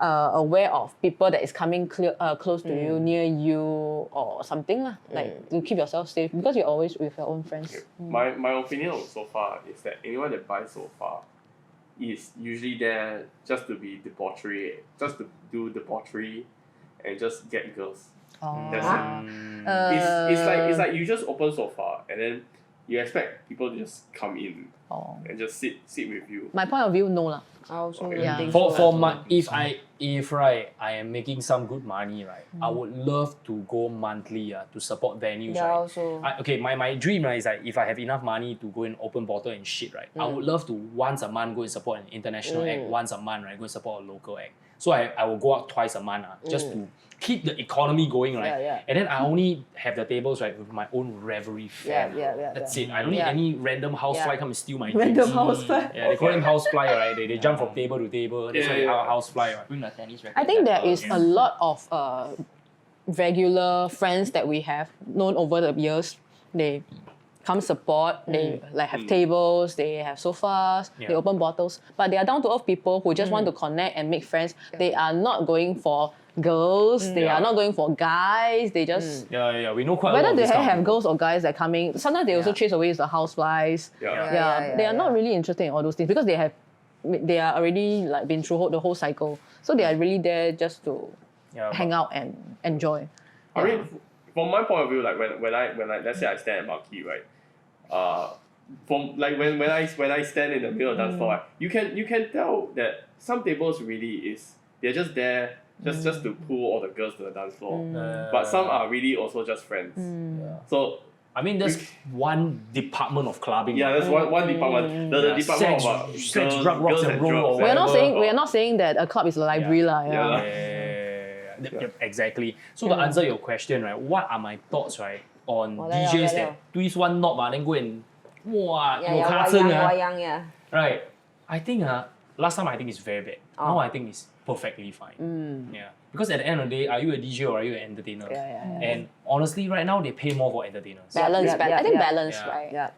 aware of people that is coming close to you, near you or something lah. Like to keep yourself safe because you're always with your own friends. My opinion on sofa is that anyone that buys sofa is usually there just to be debauchery, just to do debauchery and just get girls. That's it. It's like you just open sofa and then you expect people to just come in and just sit with you. My point of view, no lah. I also Okay. don't think For so. my if right I am making some good money, right, I would love to go monthly to support venues, Yeah, right. also. My dream, right, is like if I have enough money to go and open bottle and shit, right, I would love to once a month go and support an international act, once a month, right, go and support a local act. So I will go out twice a month just to keep the economy going, right? Yeah. And then I only have the tables, right, with my own revelry fam. Yeah. That's it. I don't need any random housefly come and steal my Random drinks. housefly. Yeah, they call them housefly, right? They jump from table to table. That's why they call housefly, right? Bring the tennis racket. I think there back. is a lot of regular friends that we have known over the years. They come support, they like have tables, they have sofas, they open bottles. But they are down to earth people who just want to connect and make friends. They are not going for girls, they are not going for guys, they just Yeah. We know quite a lot whether of they this kind of have people. girls or guys that coming, sometimes they also chase away the houseflies. Yeah. They are not really interested in all those things because they are already like been through the whole cycle. So they are really there just to hang out and enjoy. I mean, from my point of view, like when I let's say I stand at marquee, right? From like when I stand in the middle of the dance floor, right, you can tell that some tables really they're just there just to pull all the girls to the dance floor. But some are really also just friends. So I mean, there's one department of clubbing. yeah, that's one department. The department Sex, of sex, drug, rocks girls and and roll drugs. or We are not whatever. saying we are not saying that a club is a library lah. Exactly. So to answer your question, right, what are my thoughts, right, on Wala DJs yao. that twist one knob then go and Yeah, kaseng wayang, yeah. right? I think last time I think it's very bad. Now I think it's perfectly fine. Yeah. Because at the end of the day, are you a DJ or are you an entertainer? Yeah. And honestly, right now they pay more for entertainers. Balance, Yeah, I think yeah. balance, Yeah. right? Yeah.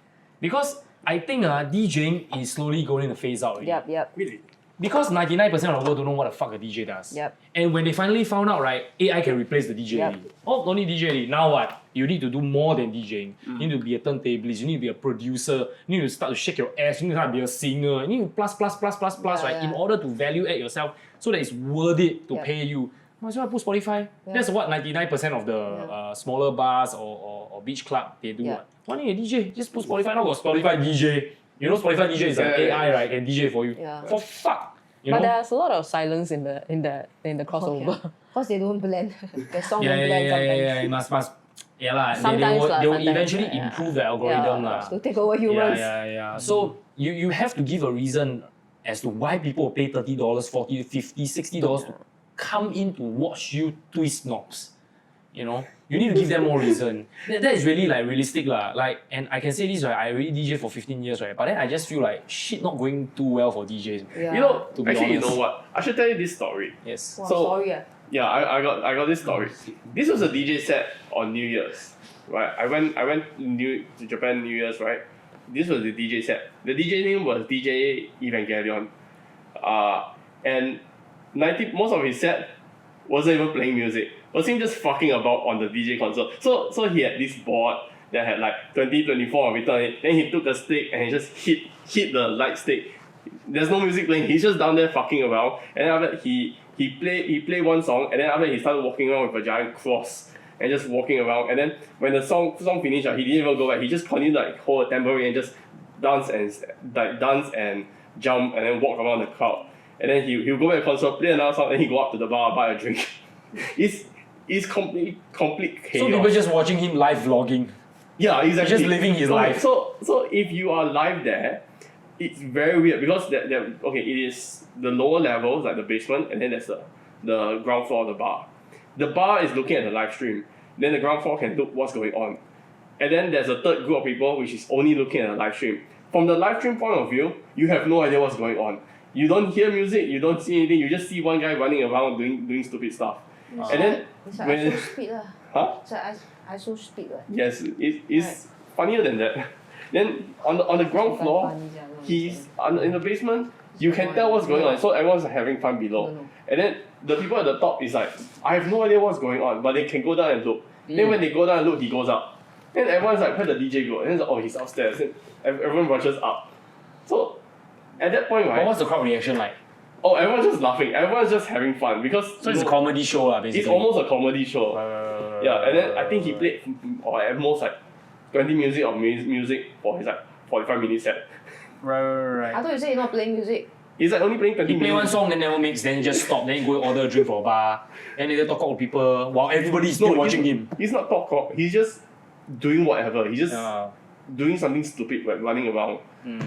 Because I think DJing is slowly going to phase out already. Yep. Really? Because 99% of the world don't know what the fuck a DJ does. Yep. And when they finally found out, right, AI can replace the DJ Yep. already. Oh, don't need DJ already. Now what? You need to do more than DJing. You need to be a turntablist. You need to be a producer. You need to start to shake your ass. You need to start to be a singer. You need to plus, right? In order to value add yourself so that it's worth it to Yep. pay you. Might as well put Spotify. That's what 99% of the smaller bars or beach club, they do. Yeah. What? Why need a DJ? Just put Spotify. Now got Spotify DJ. You know Spotify DJ is an AI, right? Can DJ for you. Yeah. For fuck. You But know? there's a lot of silence in the crossover. Because they don't blend. The song Yeah, don't blend sometimes. You must Yeah lah. Sometimes lah, they will sometimes, eventually yeah. improve the algorithm lah. To take over humans. Yeah. So you have to give a reason as to why people pay $30, $40, $50, $60 to come in to watch you twist knobs. You know, you need to give them more reason. That is really like realistic lah. Like, and I can say this, right? I already DJ for 15 years, right? But then I just feel like shit not going too well for DJs. Yeah. You know, To be actually, you honest. know what? I should tell you this story. Yes. Wow, So- sorry. Yeah, I got this story. This was a DJ set on New Year's, right? I went to Japan New Year's, right? This was the DJ set. The DJ name was DJ Evangelion, and most of his set wasn't even playing music. Was him just fucking about on the DJ console. So he had this board that had like 24 of it on it. Then he took a stick and he just hit the light stick. There's no music playing. He's just down there fucking around. And after that, he played one song, and then after that he started walking around with a giant cross and just walking around. And then when the song finished, he didn't even go back. He just continued like hold a tambourine and just dance and jump and then walk around the crowd. And then he'll go back to the console, play another song, and he go up to the bar, buy a drink. It's complete chaos. So people just watching him live vlogging. Yeah, exactly. He's just living his life. So if you are live there, it's very weird because it is the lower levels, like the basement, and then there's the ground floor of the bar. The bar is looking at the live stream. Then the ground floor can look what's going on. And then there's a third group of people which is only looking at the live stream. From the live stream point of view, you have no idea what's going on. You don't hear music, you don't see anything, you just see one guy running around doing stupid stuff. And then It's like when I so speed lah. huh? It's like I so speed lah. Yes, it's funnier than that. Then on the ground floor, he's in the basement. You can tell what's going on. So everyone's having fun below. No. And then the people at the top is like, I have no idea what's going on, but they can go down and look. Then when they go down and look, he goes up. Then everyone's like, where the DJ go? And then it's like, oh, he's upstairs. And everyone rushes up. So at that point, But right? what's the crowd reaction like? Oh, everyone's just laughing. Everyone's just having fun because So it's a comedy show lah, basically. it's almost a comedy show. Yeah, and then I think he played or at most like 20 music for his like 45 minute set. Right. I thought you said you're not playing music. He's like only playing 20 He play one minutes. song, then never mix, then he just stop, then he go order a drink for a bar, and then they talk to people while everybody's still watching him. He's not talk cock. He's just doing whatever. He's just Yeah. doing something stupid, like running around.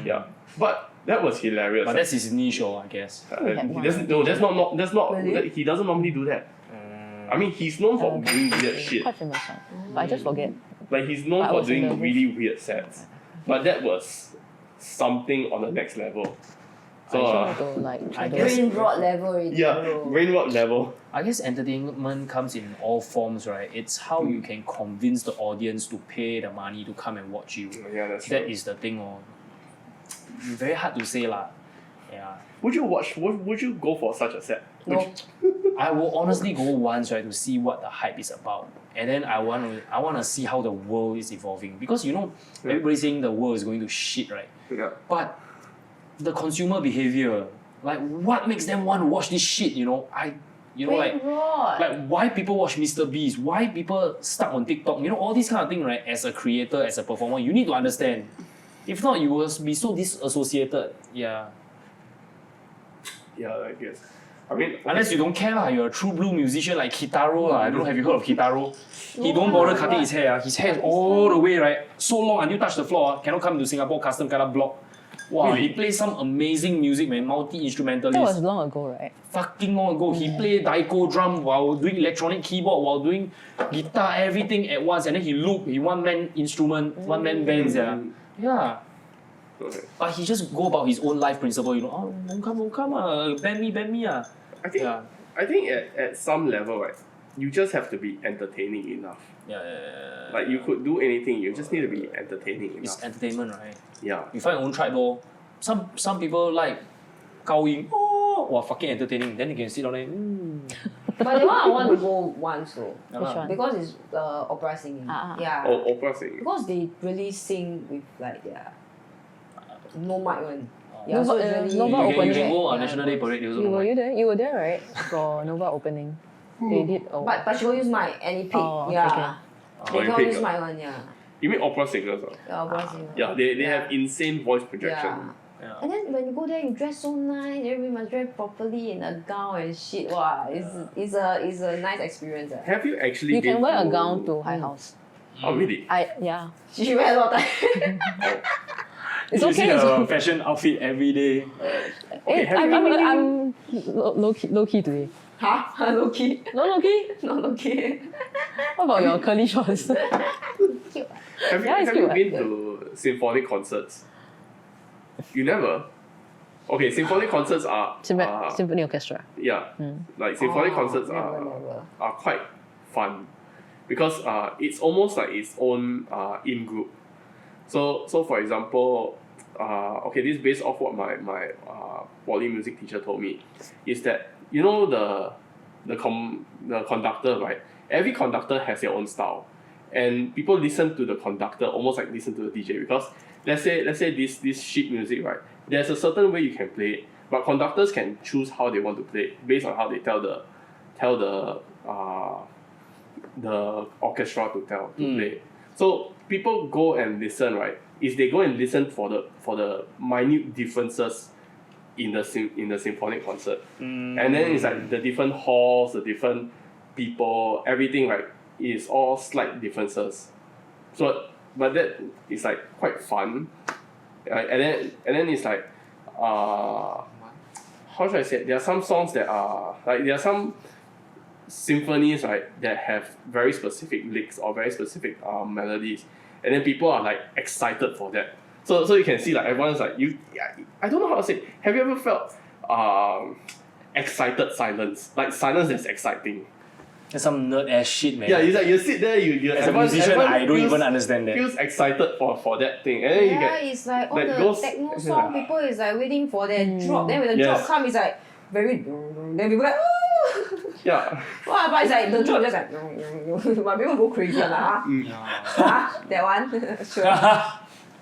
Yeah, but that was hilarious. But that's his niche, I guess. That's not. Really? He doesn't normally do that. I mean, he's known for doing weird shit. Quite famous one. But I just forget. Like he's known I for was in doing the really weird sets. But that was something on the next level. So To like I to guess- Brain rot level already. yeah, bro. brain rot level. I guess entertainment comes in all forms, right? It's how you can convince the audience to pay the money to come and watch you. Yeah, that's That true. is the thing, very hard to say lah. Yeah. Would you go for such a set? No. I will honestly go once, right, to see what the hype is about. And then I wanna see how the world is evolving. Because everybody's saying the world is going to shit, right? Yeah. But the consumer behavior, like what makes them want to watch this shit, Brain rot. like why people watch Mr. Beast, why people stuck on TikTok, all these kind of thing, right? As a creator, as a performer, you need to understand. If not, you will be so disassociated. Yeah. Yeah, I guess. I mean, Unless you don't care lah, you're a true blue musician like Kitaro lah. I don't know, have you heard of Kitaro? He don't bother cutting his hair. His hair is all the way, right? So long until touch the floor. Cannot come to Singapore custom kind of block. Wow, he plays some amazing music, man. That was Multi-instrumentalist. long ago, right? Fucking long ago. He played daiko drum while doing electronic keyboard, while doing guitar, everything at once. And then he loop, he one-man instrument, one-man bands, yeah. Yeah. okay. But he just go about his own life principle, oh, won't come, band me, ah. I think Yeah. I think at some level, right, you just have to be entertaining enough. Yeah. Like you could do anything, you just need to be entertaining It's enough. entertainment, right? Yeah. You find your own tribe, though. Some people like Gaoying, wow, fucking entertaining. Then you can sit down there, But the one I want to go once though. Yeah Which lah. one? Because it's opera singing. Ah, ah. Yeah. Oh, opera singing. Because they really sing with like their no mic one. Yeah, Nova- so it's really Nova You opening. can go on Yeah. National Day Parade, they also You don't were mind. you there? You were there, right? For Nova opening. They did. Oh. But she will use mic and it pick. Oh, okay, yeah. okay. They you can't pick, use ah. mic one, yeah. You mean opera singers? Yeah, opera singer. Yeah, they Yeah. have insane voice projection. Yeah. And then when you go there, you dress so nice. Everybody must dress properly in a gown and shit. Wow, it's a nice experience. Have you actually You been can wear a to- gown to HIGHHOUSE. Oh, really? Yeah. She wear a lot of time. It's You okay. see It's the okay. fashion outfit every day. I'm low key today. Huh? Low key? No low key? Not low key. What about your curly shorts? Have Yeah, it's you cute, been to symphonic concerts? You never? Okay, symphonic concerts are Symphony orchestra. yeah, like symphonic Oh, concerts never. are quite fun because it's almost like its own in group. So for example, okay, this is based off what my poly music teacher told me, is that you know the conductor, right? Every conductor has their own style, and people listen to the conductor almost like listen to the DJ because let's say this sheet music, right? There's a certain way you can play it, but conductors can choose how they want to play it based on how they tell the orchestra to play. So people go and listen, right? Is they go and listen for the minute differences in the symphonic concert, and then it's like the different halls, the different people, everything, right? Is all slight differences. So, but that is like quite fun, and then it's like, how should I say it? There are some songs that are like there are some symphonies, right, that have very specific licks or very specific melodies, and then people are like excited for that. So you can see like everyone's like I don't know how to say it. Have you ever felt excited silence? Like silence that's exciting. That's some nerd ass shit, man. Yeah, it's like you sit there, you As a musician, I don't even understand that. Feels excited for that thing, and then you Yeah, get it's like all like the those- techno song, people is like waiting for their drop. Then when the drop Yes. comes, it's like very. Then people like, oh! yeah. Wow, but it's like the drop just like. But people go crazy lah. Huh? That one? Sure.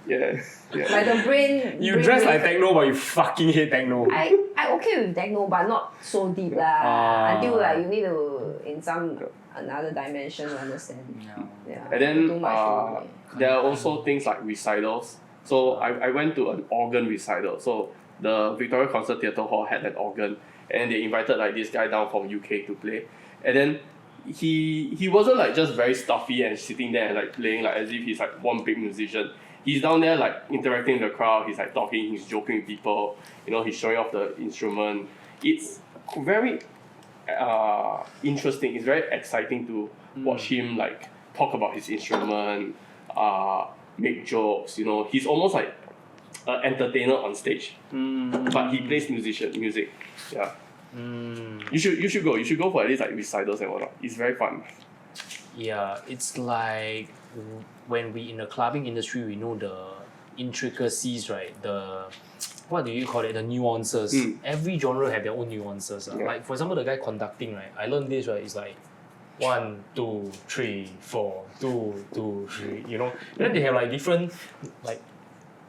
Yeah. Like the brain. You brain dress wave. like techno, but you fucking hate techno. I okay with techno, but not so deep lah. Until like you need to in some another dimension to understand. Yeah. And then too much. there are also things like recitals. So I went to an organ recital. So the Victoria Concert Theatre Hall had an organ, and they invited like this guy down from UK to play. And then he wasn't like just very stuffy and sitting there and like playing like as if he's like one big musician. He's down there like interacting with the crowd. He's like talking. He's joking with people. You know, he's showing off the instrument. It's very interesting. It's very exciting to watch him like talk about his instrument, make jokes. You know, he's almost like an entertainer on stage, but he plays music. Yeah. You should go. You should go for at least like recitals and whatnot. It's very fun. Yeah, it's like when we in the clubbing industry, we know the intricacies, right? The what do you call it? The nuances. Every genre have their own nuances. Yeah. Like for example, the guy conducting, right? I learned this, right? It's like 1, 2, 3, 4, 2, 2, 3. You know. Then they have like different like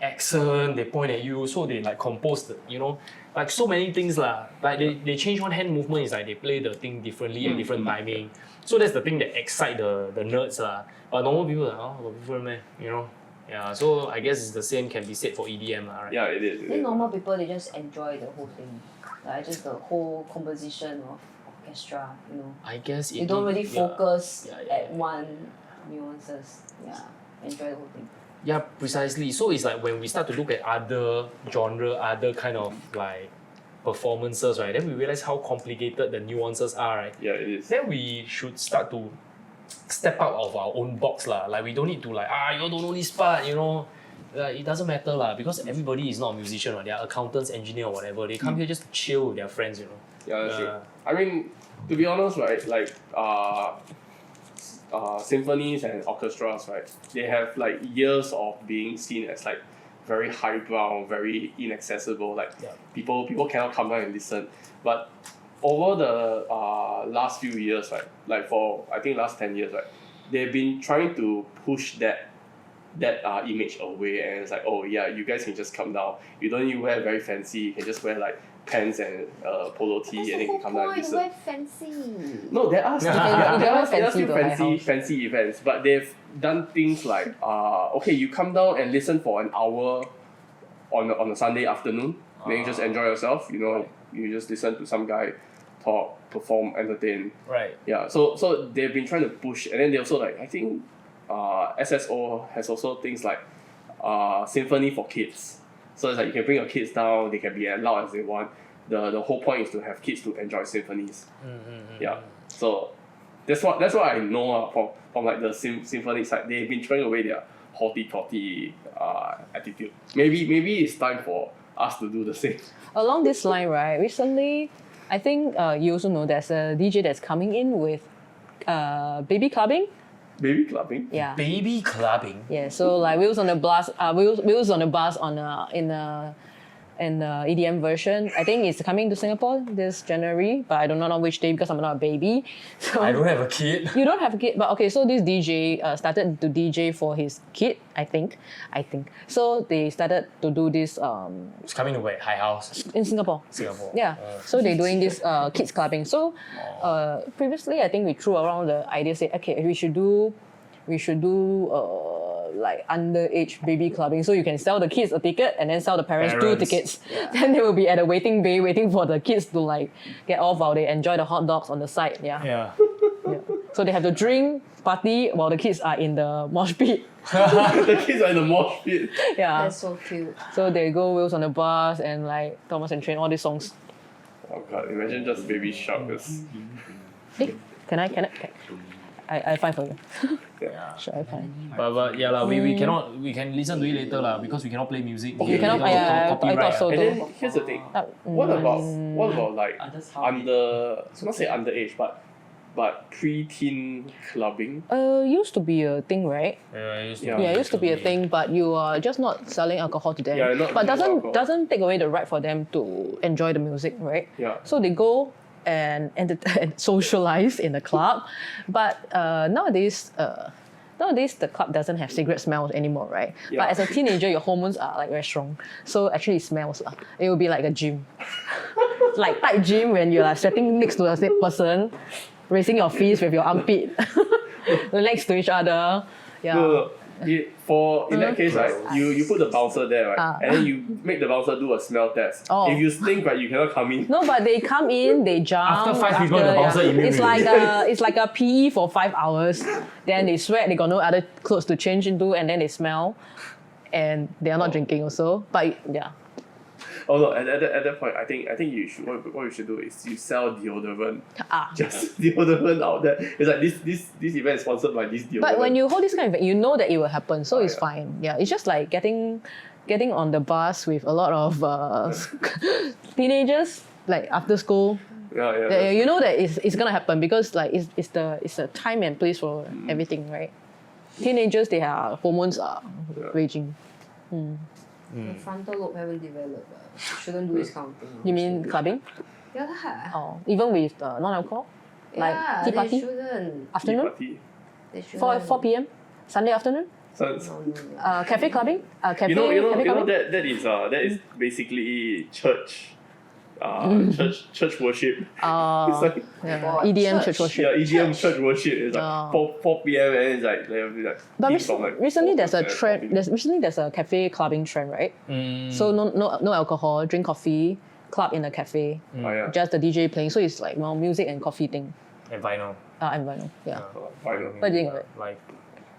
accent. They point at you, so they like compose the, you know, like so many things lah. Like they change one hand movement. It's like they play the thing differently at different timing. So that's the thing that excite the nerds lah. But normal people are got different man, you know. Yeah, so I guess it's the same can be said for EDM lah, right? Yeah, it is. Then normal people, they just enjoy the whole thing. Like just the whole composition of orchestra, you know. I guess They don't really focus Yeah, at one nuances. Yeah, enjoy the whole thing. Yeah, precisely. So it's like when we start to look at other genre, other kind of like performances, right? Then we realize how complicated the nuances are, right? Yeah, it is. Then we should start to step out of our own box lah. Like we don't need to like you don't know this part, you know. It doesn't matter lah because everybody is not a musician, right? They are accountants, engineer, or whatever. They come here just to chill with their friends, you know. Yeah, that's true. I mean, to be honest, right? Like symphonies and orchestras, right? They have like years of being seen as like very highbrow, very inaccessible. Like people cannot come down and listen. But over the last few years, right? Like for I think last 10 years, right? They've been trying to push that image away, and it's like, oh yeah, you guys can just come down. You don't need to wear very fancy. You can just wear like pants and polo tee, and then you can come down and listen. fancy. No, there are still, can there wear are still fancy to fancy events, but they've done things like okay, you come down and listen for an hour on a Sunday afternoon. Then you just enjoy yourself. You know, you just listen to some guy talk, perform, entertain. Right. Yeah. So they've been trying to push, and then they also like I think, SSO has also things like, symphony for kids. So it's like you can bring your kids down. They can be as loud as they want. The whole point is to have kids to enjoy symphonies. Yeah. So that's what I know from like the symphonic side. They've been throwing away their haughty attitude. Maybe it's time for us to do the same. Along this line, right? Recently, I think you also know there's a DJ that's coming in with baby clubbing. Baby clubbing. Yeah. Baby clubbing. Yeah. So like wheels on the bus, wheels on the bus on in the EDM version. I think it's coming to Singapore this January, but I do not know which day because I'm not a baby. So I don't have a kid. you don't have a kid, but okay. So this DJ started to DJ for his kid. I think. So they started to do this It's coming to where? HIGHHOUSE, in Singapore. Singapore. Yeah. So they're doing this kids clubbing. So previously, I think we threw around the idea, say, okay, we should do like underage baby clubbing. So you can sell the kids a ticket and then sell the parents 2 tickets. Then they will be at a waiting bay waiting for the kids to like get off while they enjoy the hot dogs on the side. Yeah. Yeah. So they have to drink, party while the kids are in the mosh pit. The kids are in the mosh pit. Yeah. That's so cute. So they go Wheels on the Bus and like Thomas and Train, all these songs. Oh god, imagine just Baby Shark. Hey, can I find for you? Yeah. Sure, I find. But yeah, we can listen to it later we cannot play music. You cannot. I thought so And too. then here's the thing. What about like not say underage, but pre-teen clubbing? Used to be a thing, right? Yeah, Yeah, it used to be a thing, but you are just not selling alcohol to them. Yeah, not but alcohol. doesn't take away the right for them to enjoy the music, right? Yeah. So they go and socialize in the club, but nowadays the club doesn't have cigarette smells anymore, right? Yeah. But as a teenager, your hormones are like very strong, so actually it smells. It will be like a gym, like tight gym when you're like sitting next to the same person, raising your fists with your armpit next to each other. Yeah. No. In that case, right, you put the bouncer there, right, and then you make the bouncer do a smell test. Oh. If you stink, right, you cannot come in. No, but they come in, they jump. After 5 people, the bouncer immediately. It's like a PE for 5 hours. Then they sweat, they got no other clothes to change into, and then they smell. And they are not drinking also. But yeah. Oh no! At that point, I think you should what you should do is you sell deodorant. Just deodorant out there. It's like this event is sponsored by this deodorant. But when you hold this kind of event, you know that it will happen, so it's yeah. fine. Yeah, it's just like getting on the bus with a lot of teenagers, like after school. Yeah. You know that it's gonna happen because like it's the time and place for everything, right? Teenagers, their hormones are raging. The frontal lobe haven't developed. Shouldn't do this kind of thing. You mean clubbing? Yeah lah. Oh, even with non-alcohol? Like Yeah, tea they party? shouldn't. Afternoon? Party. They shouldn't. 4 p.m? Sunday afternoon? So, No. Cafe clubbing? Cafe you know clubbing? that is basically church worship. It's like Yeah. EDM church worship. yeah, EDM church worship is like 4 p.m. and it's like But peace from, like, recently there's a 4 trend. There's a cafe clubbing trend, right? So no alcohol, drink coffee, club in a cafe, Oh, yeah. just the DJ playing. So it's like music and coffee thing. And vinyl. And vinyl. Yeah. Final. What do you think of it? Like,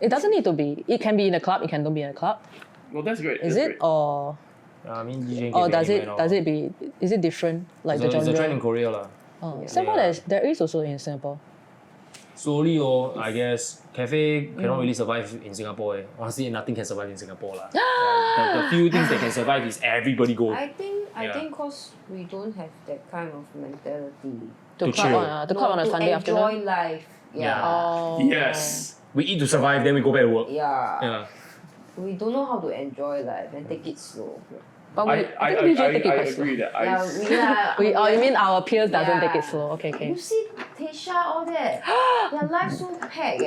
It doesn't need to be. It can be in a club. It can don't be in a club. Well, that's great. Is that's it great. or I mean, DJing or can be does it anywhere now. is it different like the It's a genre? trend in Korea lah. Oh, Singapore there is also in Singapore. Slowly, I guess cafe cannot really survive in Singapore. Honestly, nothing can survive in Singapore lah. The few things that can survive is everybody go. I think Yeah. cause we don't have that kind of mentality. To club chill. on a Sunday to enjoy afternoon. life. Yeah. Oh. Yes. We eat to survive, then we go back to work. Yeah. Yeah. We don't know how to enjoy life and take it slow. But I think DJ take it quite agree slow. that You mean our peers doesn't Yeah. take it slow? Okay. You see Tasha all that. Their life so packed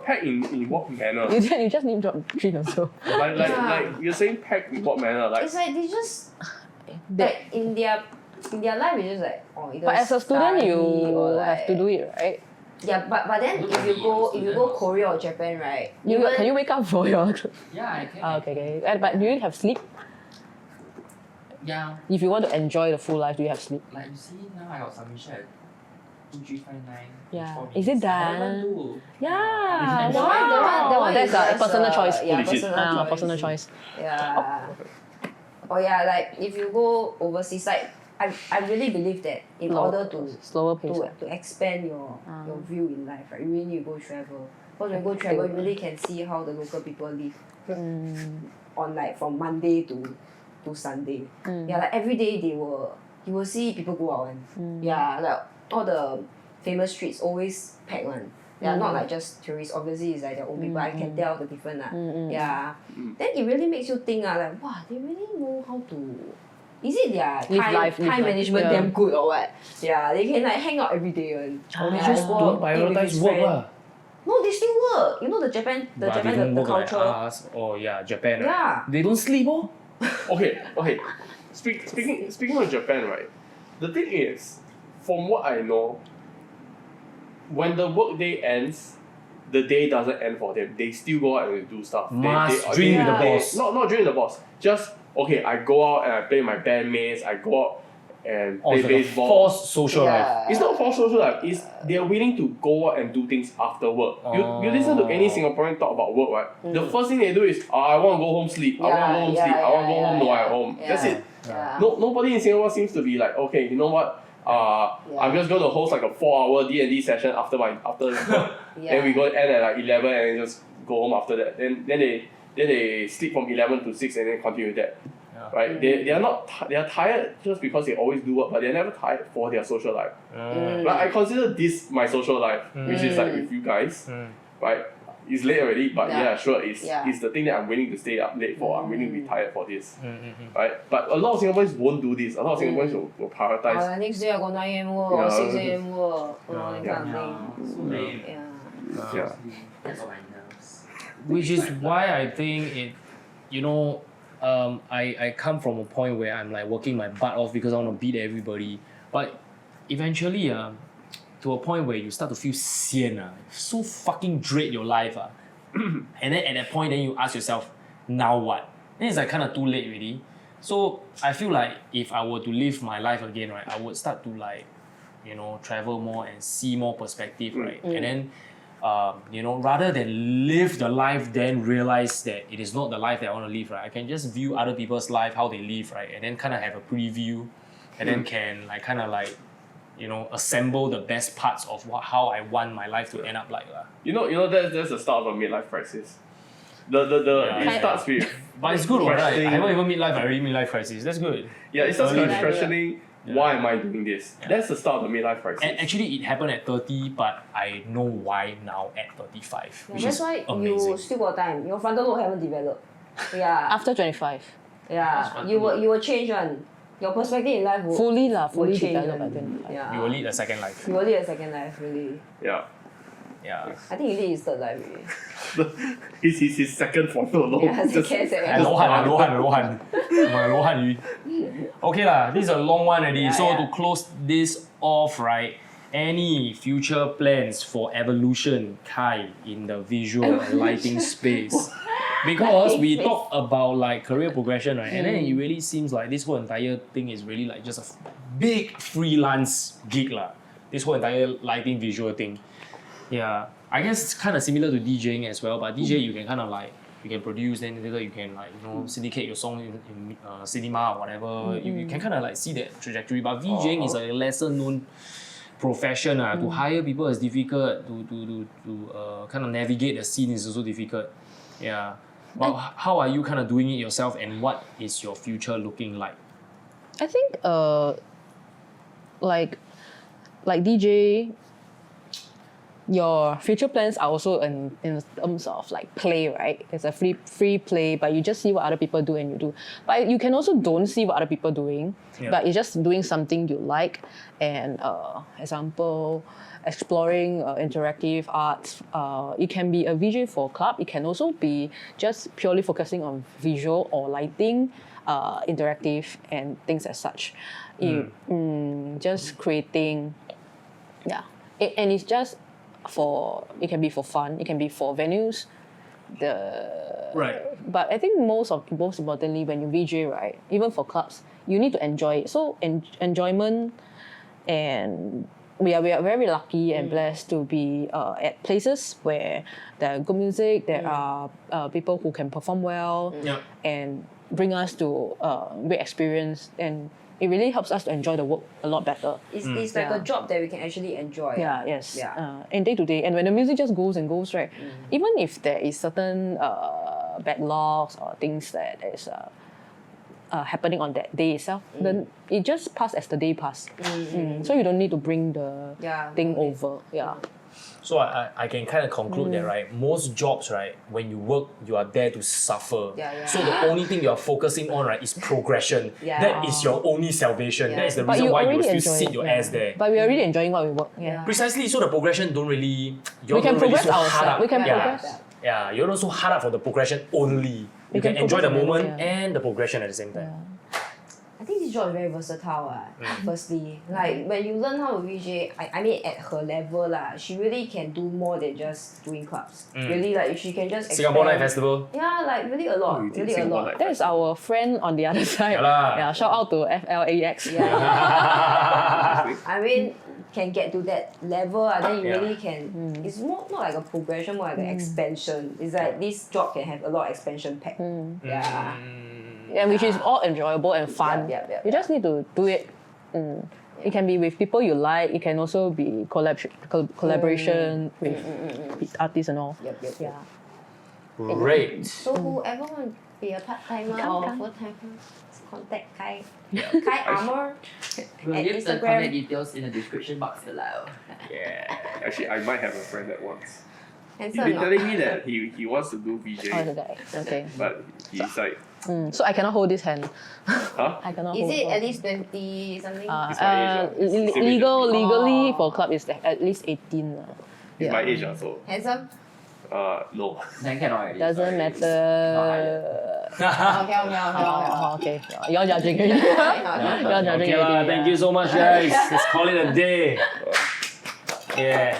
pack in what manner? You just name drop Jin also. Like you're saying pack in what manner? Like It's like they just like in their life it's just like either But as a student, study you or have to do it, right? Yeah, but then if you go Korea or Japan, right? Can you wake up for your? Yeah, I can. Okay. But do you have sleep? Yeah. If you want to enjoy the full life, do you have sleep? Like you see now I got submission at 2359. Yeah. 4 Is it minutes. I done? haven't do. Yeah. Wow. That one That's is a just, personal choice. Yeah, Holy shit. Personal choice. Yeah. Oh yeah, like if you go overseas, like I really believe that in order to slower pace. to expand your view in life, right, you really need to go travel. Because when you go travel, you really can see how the local people live on like from Monday to Sunday. Yeah, like every day you will see people go out and yeah, like all the famous streets always packed one. Yeah, not like just tourists. Obviously, it's like their own people. I can tell the difference. Yeah. Then it really makes you think like, wow, they really know how to. Is it their live time management yeah. damn good or what? Yeah, they can like hang out every day one. Or they Yeah, just go don't out, eat with prioritize his work friend. lah. No, they still work. You know the Japan, But they don't the work like culture. us. Oh yeah, Japan. Right? Yeah. They don't sleep, oh. Okay. Speaking of Japan, right? The thing is, from what I know, when the work day ends, the day doesn't end for them. They still go out and do stuff. Must drink with the boss. Not drink with the boss. Just okay. I go out and I play my bandmates. I go out and Oh, play it's like a baseball. forced social life. Yeah. It's not for social life. It's they're willing to go out and do things after work. You listen to any Singaporean talk about work, right? The first thing they do is, I want to go home sleep. I want to go home sleep. I want to go home. No, I'm home. That's it. Yeah. Nobody in Singapore seems to be like, okay, you know what? I'm just going to host like a 4-hour D&D session after work. Then we go end at like 11 and then just go home after that. Then they sleep from 11 to 6 and then continue with that. Yeah. Right? They are not they are tired just because they always do work, but they're never tired for their social life. Like I consider this my social life, which is like with you guys. Right? It's late already, but yeah, sure, it's the thing that I'm willing to stay up late for. I'm willing to be tired for this. Right? But a lot of Singaporeans won't do this. A lot of Singaporeans will prioritize. Next day I got 9 a.m. work or 6 a.m. work. That kind of thing. So lame. Yeah. Yeah. That's on my nerves. Which is why I think it, you know, I come from a point where I'm like working my butt off because I want to beat everybody. But eventually, to a point where you start to feel sian, so fucking dread your life. And then at that point, then you ask yourself, now what? Then it's like kind of too late already. So I feel like if I were to live my life again, right, I would start to like, you know, travel more and see more perspective, right? And then, you know, rather than live the life, then realize that it is not the life that I want to live, right? I can just view other people's life, how they live, right? And then kind of have a preview, and then can like kind of like, you know, assemble the best parts of how I want my life to end up like. You know that's the start of a midlife crisis. It starts with But it's good, right? I questioning- haven't even midlife, I already midlife crisis. That's good. it starts Early with life. questioning why am I doing this? That's the start of the midlife crisis. And actually, it happened at 30, but I know why now at 35, which That's is why amazing. you still got time. Your frontal lobe haven't developed. Yeah. After 25. Yeah. You will change one. Your perspective in life will Fully will change developed one. by 25. Yeah. You will lead a second life. You will lead a second life, really. Yeah. Yeah. I think you lead his third life, really. He's his second frontal lobe. Yeah, Just- second. Lohan Yu. Okay lah, this is a long one already. So yeah. to close this off, right, any future plans for evolution, Kai, in the visual and lighting space? Because we talk about like career progression, right, and then it really seems like this whole entire thing is really like just a big freelance gig lah. This whole entire lighting visual thing. Yeah, I guess it's kind of similar to DJing as well, but DJ you can kind of like, you can produce, then later you can like, you know, syndicate your song in cinema or whatever. You can kind of like see that trajectory, but VJing is a lesser known profession. To hire people is difficult, to kind of navigate the scene is also difficult. Yeah. But how are you kind of doing it yourself, and what is your future looking like? I think like DJ, your future plans are also in terms of like play, right? It's a free play, but you just see what other people do and you do. But you can also don't see what other people doing, but you're just doing something you like. And example, exploring interactive arts. It can be a VJ for a club. It can also be just purely focusing on visual or lighting, interactive and things as such. Just creating, and it's just it can be for fun, it can be for venues, Right. But I think most importantly, when you VJ, right, even for clubs, you need to enjoy it. So enjoyment, and we are very lucky and blessed to be at places where there are good music, there are people who can perform well, and bring us to great experience, and it really helps us to enjoy the work a lot better. It's like a job that we can actually enjoy. Yes. And day to day, and when the music just goes and goes, right, even if there is certain backlogs or things that is happening on that day itself, then it just pass as the day pass. So you don't need to bring the thing over. So I can kind of conclude that, right? Most jobs, right, when you work, you are there to suffer. So the only thing you are focusing on, right, is progression. That is your only salvation. That is the reason why you will still sit your ass there. But we are really enjoying what we work. Precisely, so the progression don't really... We can progress so hard ourselves. up. We can progress. Yeah, you're not so hard up for the progression only. You can enjoy the moment and the progression at the same time. I think this job is very versatile. Firstly, like when you learn how to VJ, I mean at her level she really can do more than just doing clubs. Really, like she can just Singapore Night expand. Festival. Yeah, like really a lot, really a lot. That is our friend on the other side. Shout out to FLAX. I mean, can get to that level, then you really can. It's more not like a progression, more like an expansion. It's like this job can have a lot of expansion pack. And which is all enjoyable and fun. You just need to do it. It can be with people you like. It can also be collaboration with artists and all. Great. So whoever want to be a part-timer or full-timer, contact Kai. Kai Armour We'll at leave the Instagram. contact details in the description box below. Actually, I might have a friend that wants. He's Handsome been or telling me that he wants to do VJ, Oh, the guy. Okay. but he's like, So I cannot hold this hand. huh? I cannot Is hold. it at least 20 something? It's my age, Legally for club is at least 18. He's my age, so Handsome? no. Then cannot already. Doesn't sorry. matter. Okay. Okay. You're judging already. You're judging Okay, already. thank you so much, guys. Let's call it a day. Yeah.